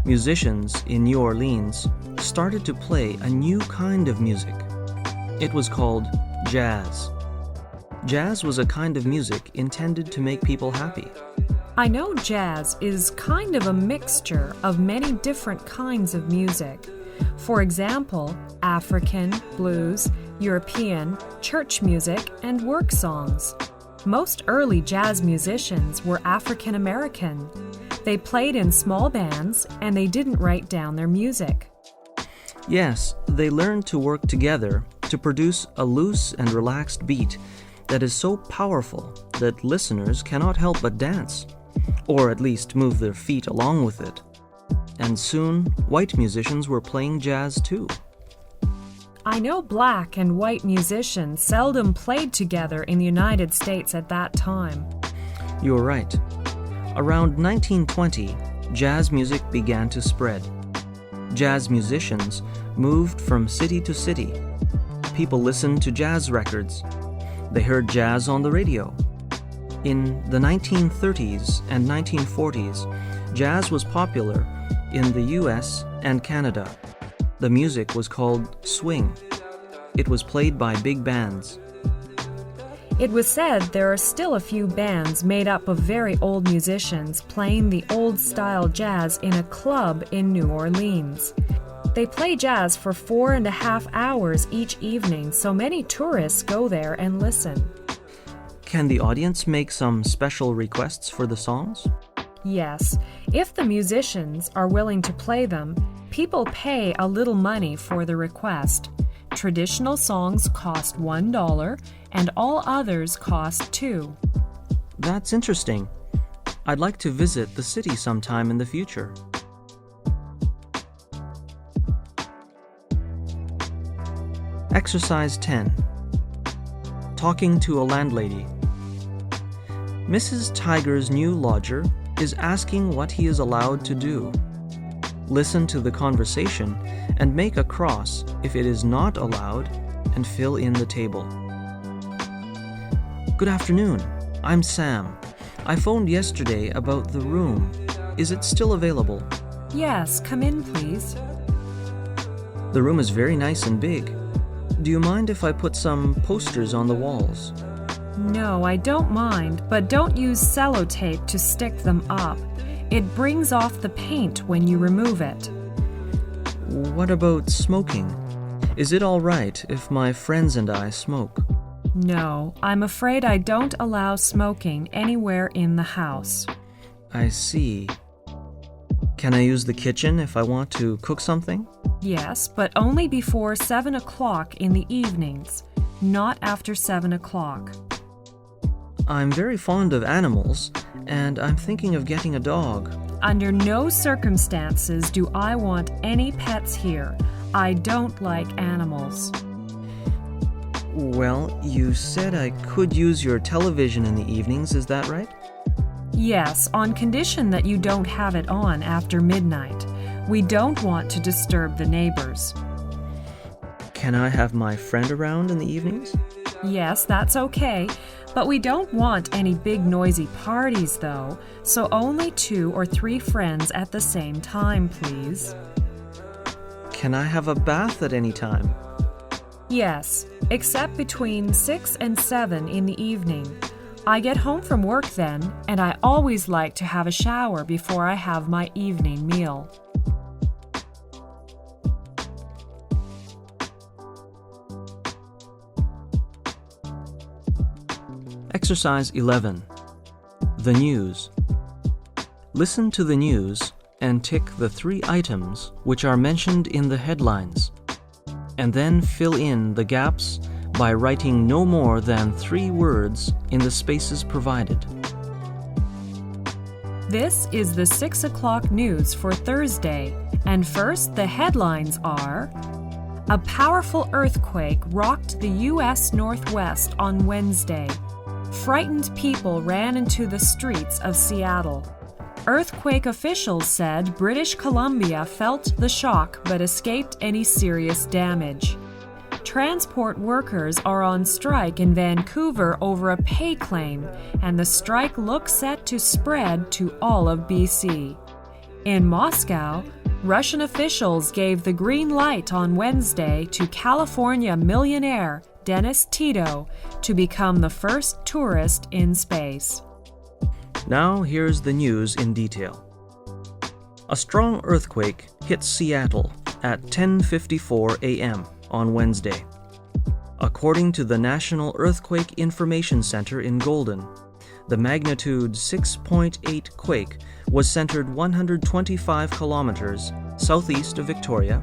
Speaker 1: Musicians in New Orleans started to play a new kind of music. It was called jazz. Jazz was a kind of music intended to make people happy.
Speaker 2: I know jazz is kind of a mixture of many different kinds of music. For example, African, blues, European, church music, and work songs. Most early jazz musicians were African American. They played in small bands and they didn't write down their music.
Speaker 1: Yes, they learned to work together to produce a loose and relaxed beat that is so powerful that listeners cannot help but dance, or at least move their feet along with it. And soon, white musicians were playing jazz too.
Speaker 2: I know black and white musicians seldom played together in the United States at that time.
Speaker 1: You're right. Around 1920, jazz music began to spread. Jazz musicians moved from city to city. People listened to jazz records. They heard jazz on the radio. In the 1930s and 1940s, jazz was popular in the US and Canada. The music was called swing. It was played by big bands.
Speaker 2: It was said there are still a few bands made up of very old musicians playing the old-style jazz in a club in New Orleans. They play jazz for 4.5 hours each evening, so many tourists go there and listen.
Speaker 1: Can the audience make some special requests for the songs?
Speaker 2: Yes, if the musicians are willing to play them, people pay a little money for the request. Traditional songs cost $1 and all others cost $2.
Speaker 1: That's interesting. I'd like to visit the city sometime in the future. Exercise 10. Talking to a landlady. Mrs. Tiger's new lodger is asking what he is allowed to do. Listen to the conversation and make a cross if it is not allowed and fill in the table. Good afternoon. I'm Sam. I phoned yesterday about the room. Is it still available?
Speaker 2: Yes, come in, please.
Speaker 1: The room is very nice and big. Do you mind if I put some posters on the walls?
Speaker 2: No, I don't mind, but don't use sellotape to stick them up. It brings off the paint when you remove it.
Speaker 1: What about smoking? Is it all right if my friends and I smoke?
Speaker 2: No, I'm afraid I don't allow smoking anywhere in the house.
Speaker 1: I see. Can I use the kitchen if I want to cook something?
Speaker 2: Yes, but only before 7 o'clock in the evenings, not after 7 o'clock.
Speaker 1: I'm very fond of animals, and I'm thinking of getting a dog.
Speaker 2: Under no circumstances do I want any pets here. I don't like animals.
Speaker 1: Well, you said I could use your television in the evenings, is that right?
Speaker 2: Yes, on condition that you don't have it on after midnight. We don't want to disturb the neighbors.
Speaker 1: Can I have my friend around in the evenings?
Speaker 2: Yes, that's okay, but we don't want any big noisy parties though, so only 2 or 3 friends at the same time, please.
Speaker 1: Can I have a bath at any time?
Speaker 2: Yes, except between 6 and 7 in the evening. I get home from work then, and I always like to have a shower before I have my evening meal.
Speaker 1: Exercise 11. The news. Listen to the news and tick the 3 items which are mentioned in the headlines, and then fill in the gaps by writing no more than 3 words in the spaces provided.
Speaker 2: This is the 6 o'clock news for Thursday, and first the headlines are: a powerful earthquake rocked the U.S. Northwest on Wednesday. Frightened people ran into the streets of Seattle. Earthquake officials said British Columbia felt the shock but escaped any serious damage. Transport workers are on strike in Vancouver over a pay claim, and the strike looks set to spread to all of BC. In Moscow, Russian officials gave the green light on Wednesday to California millionaire Dennis Tito to become the first tourist in space.
Speaker 1: Now here's the news in detail. A strong earthquake hit Seattle at 10:54 a.m. on Wednesday. According to the National Earthquake Information Center in Golden, the magnitude 6.8 quake was centered 125 kilometers southeast of Victoria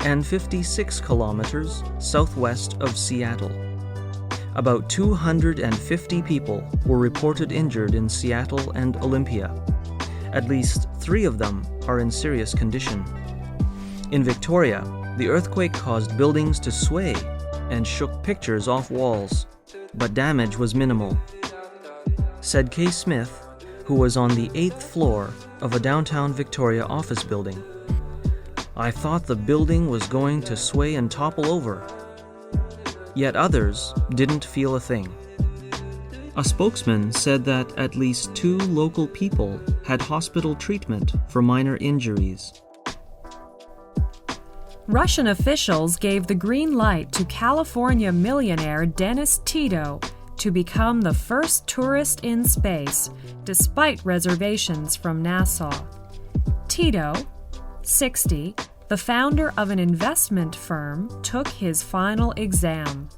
Speaker 1: and 56 kilometers southwest of Seattle. About 250 people were reported injured in Seattle and Olympia. At least 3 of them are in serious condition. In Victoria, the earthquake caused buildings to sway and shook pictures off walls, but damage was minimal. Said Kay Smith, who was on the 8th floor of a downtown Victoria office building. I thought the building was going to sway and topple over. Yet others didn't feel a thing. A spokesman said that at least 2 local people had hospital treatment for minor injuries.
Speaker 2: Russian officials gave the green light to California millionaire Dennis Tito to become the first tourist in space, despite reservations from NASA. Tito, 60, the founder of an investment firm, took his final exam.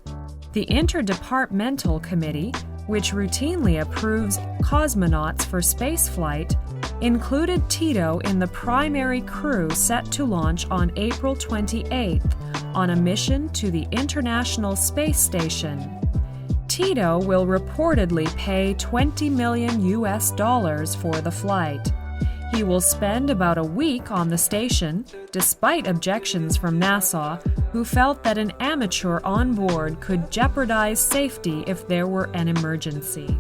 Speaker 2: The Interdepartmental Committee, which routinely approves cosmonauts for spaceflight, included Tito in the primary crew set to launch on April 28th on a mission to the International Space Station. Tito will reportedly pay $20 million for the flight. He will spend about a week on the station, despite objections from NASA, who felt that an amateur on board could jeopardize safety if there were an emergency.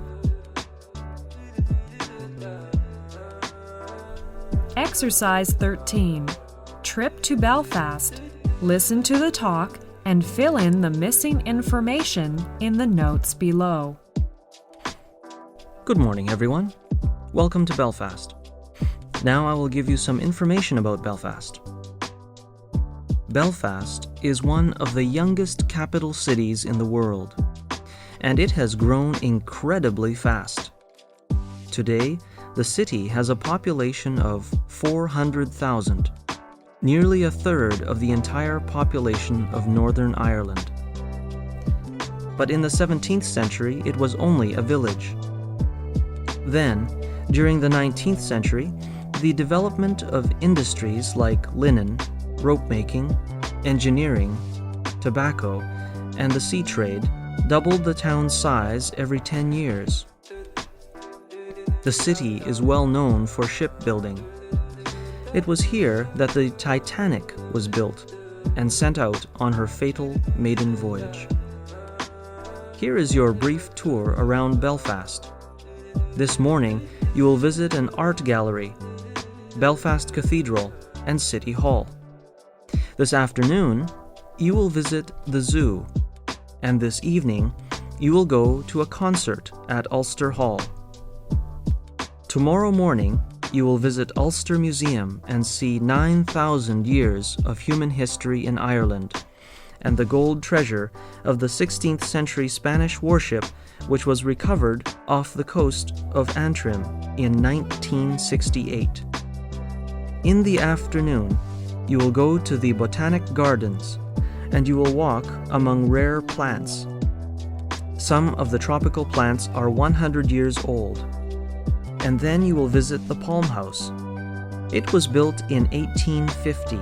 Speaker 2: Exercise 13. Trip to Belfast. Listen to the talk and fill in the missing information in the notes below.
Speaker 1: Good morning, everyone. Welcome to Belfast. Now I will give you some information about Belfast. Belfast is one of the youngest capital cities in the world, and it has grown incredibly fast. Today, the city has a population of 400,000, nearly a third of the entire population of Northern Ireland. But in the 17th century, it was only a village. Then, during the 19th century, the development of industries like linen, rope making, engineering, tobacco, and the sea trade doubled the town's size every 10 years. The city is well known for shipbuilding. It was here that the Titanic was built and sent out on her fatal maiden voyage. Here is your brief tour around Belfast. This morning, you will visit an art gallery, Belfast Cathedral, and City Hall. This afternoon, you will visit the zoo, and this evening, you will go to a concert at Ulster Hall. Tomorrow morning, you will visit Ulster Museum and see 9,000 years of human history in Ireland, and the gold treasure of the 16th century Spanish warship which was recovered off the coast of Antrim in 1968. In the afternoon, you will go to the Botanic Gardens, and you will walk among rare plants. Some of the tropical plants are 100 years old. And then you will visit the Palm House. It was built in 1850.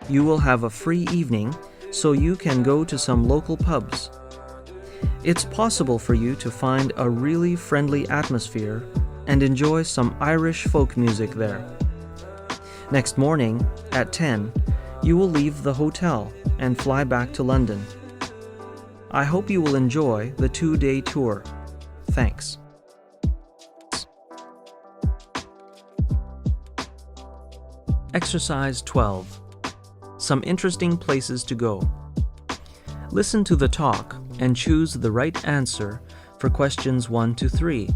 Speaker 1: You will have a free evening, so you can go to some local pubs. It's possible for you to find a really friendly atmosphere and enjoy some Irish folk music there. Next morning, at 10, you will leave the hotel and fly back to London. I hope you will enjoy the 2-day tour. Thanks. Exercise 12. Some interesting places to go. Listen to the talk and choose the right answer for questions 1 to 3,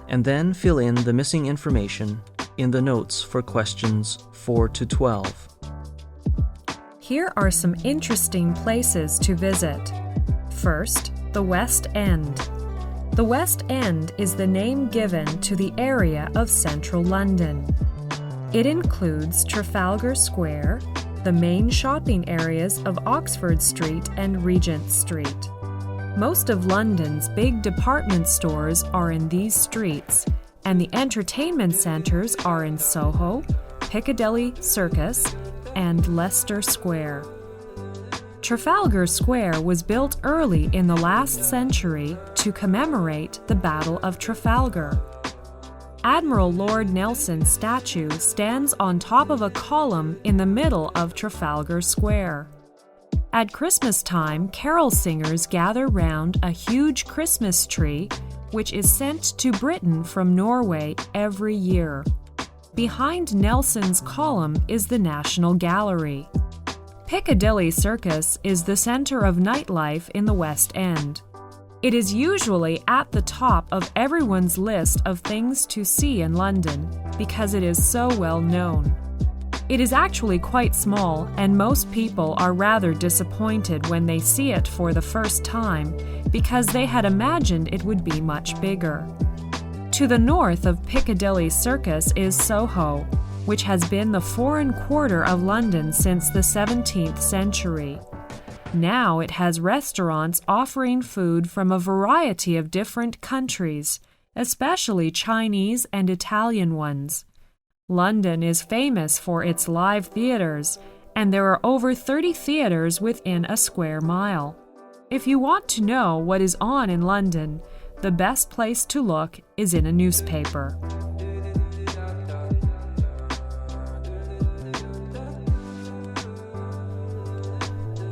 Speaker 1: and then fill in the missing information in the notes for questions 4 to 12.
Speaker 2: Here are some interesting places to visit. First, the West End. The West End is the name given to the area of central London. It includes Trafalgar Square, the main shopping areas of Oxford Street and Regent Street. Most of London's big department stores are in these streets, and the entertainment centres are in Soho, Piccadilly Circus, and Leicester Square. Trafalgar Square was built early in the last century to commemorate the Battle of Trafalgar. Admiral Lord Nelson's statue stands on top of a column in the middle of Trafalgar Square. At Christmas time, carol singers gather round a huge Christmas tree, which is sent to Britain from Norway every year. Behind Nelson's column is the National Gallery. Piccadilly Circus is the center of nightlife in the West End. It is usually at the top of everyone's list of things to see in London because it is so well known. It is actually quite small, and most people are rather disappointed when they see it for the first time because they had imagined it would be much bigger. To the north of Piccadilly Circus is Soho, which has been the foreign quarter of London since the 17th century. Now it has restaurants offering food from a variety of different countries, especially Chinese and Italian ones. London is famous for its live theaters, and there are over 30 theaters within a square mile. If you want to know what is on in London, the best place to look is in a newspaper.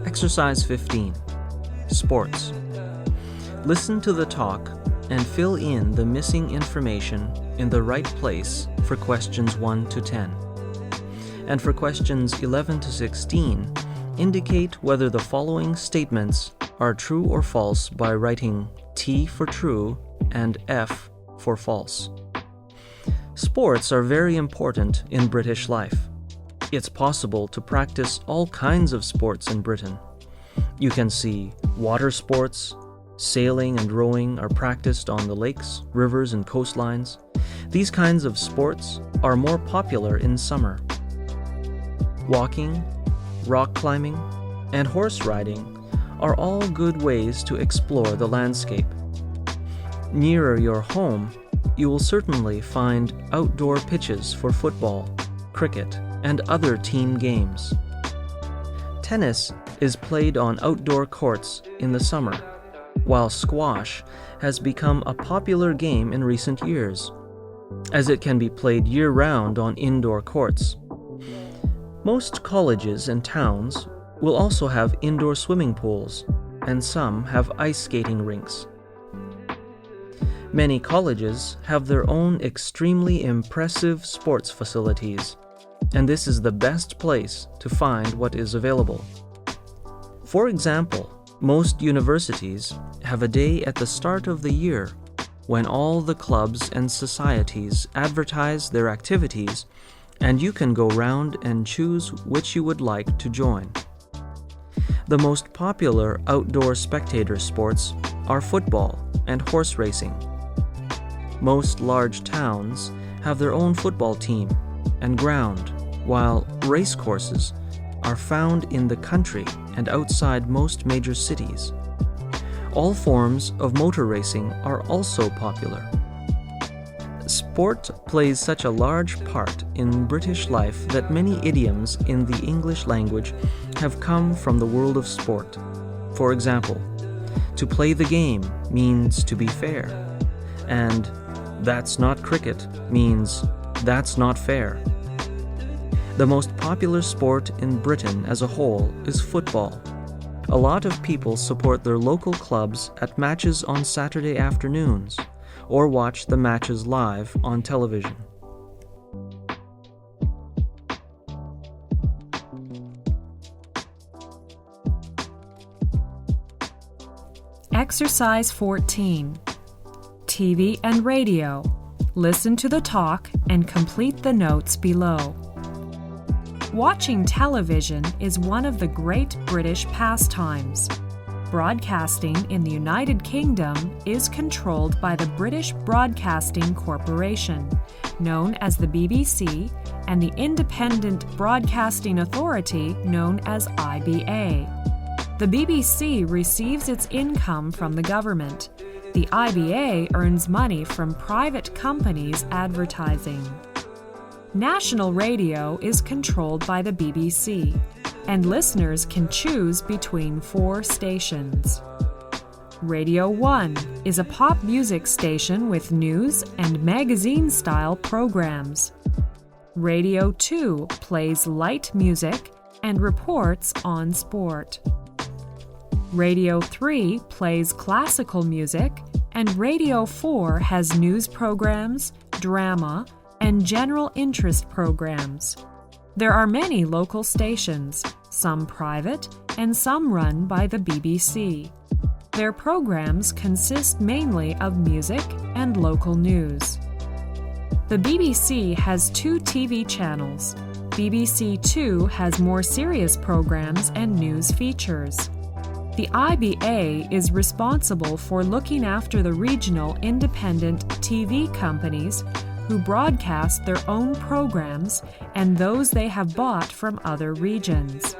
Speaker 1: Exercise 15. Sports. Listen to the talk and fill in the missing information in the right place for questions 1 to 10. And for questions 11 to 16, indicate whether the following statements are true or false by writing T for true and F for false. Sports are very important in British life. It's possible to practice all kinds of sports in Britain. You can see water sports, sailing and rowing are practiced on the lakes, rivers, and coastlines. These kinds of sports are more popular in summer. Walking, rock climbing, and horse riding are all good ways to explore the landscape. Nearer your home, you will certainly find outdoor pitches for football, cricket, and other team games. Tennis is played on outdoor courts in the summer, while squash has become a popular game in recent years, as it can be played year-round on indoor courts. Most colleges and towns will also have indoor swimming pools, and some have ice skating rinks. Many colleges have their own extremely impressive sports facilities, and this is the best place to find what is available. For example, most universities have a day at the start of the year when all the clubs and societies advertise their activities, and you can go round and choose which you would like to join. The most popular outdoor spectator sports are football and horse racing. Most large towns have their own football team and ground, while race courses are found in the country and outside most major cities. All forms of motor racing are also popular. Sport plays such a large part in British life that many idioms in the English language have come from the world of sport. For example, to play the game means to be fair, and that's not cricket means that's not fair. The most popular sport in Britain as a whole is football. A lot of people support their local clubs at matches on Saturday afternoons, or watch the matches live on television.
Speaker 2: Exercise 14. TV and radio. Listen to the talk and complete the notes below. Watching television is one of the great British pastimes. Broadcasting in the United Kingdom is controlled by the British Broadcasting Corporation, known as the BBC, and the Independent Broadcasting Authority, known as IBA. The BBC receives its income from the government. The IBA earns money from private companies advertising. National radio is controlled by the BBC, and listeners can choose between 4 stations. Radio 1 is a pop music station with news and magazine-style programs. Radio 2 plays light music and reports on sport. Radio 3 plays classical music, and Radio 4 has news programs, drama, and general interest programs. There are many local stations, some private and some run by the BBC. Their programs consist mainly of music and local news. The BBC has 2 TV channels. BBC Two has more serious programs and news features. The IBA is responsible for looking after the regional independent TV companies who broadcast their own programs and those they have bought from other regions.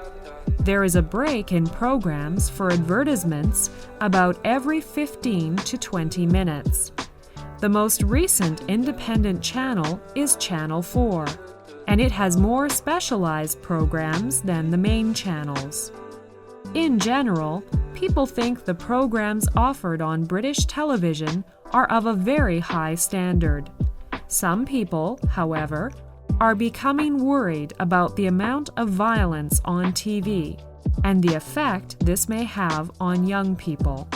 Speaker 2: There is a break in programs for advertisements about every 15 to 20 minutes. The most recent independent channel is Channel 4, and it has more specialized programs than the main channels. In general, people think the programs offered on British television are of a very high standard. Some people, however, are becoming worried about the amount of violence on TV and the effect this may have on young people.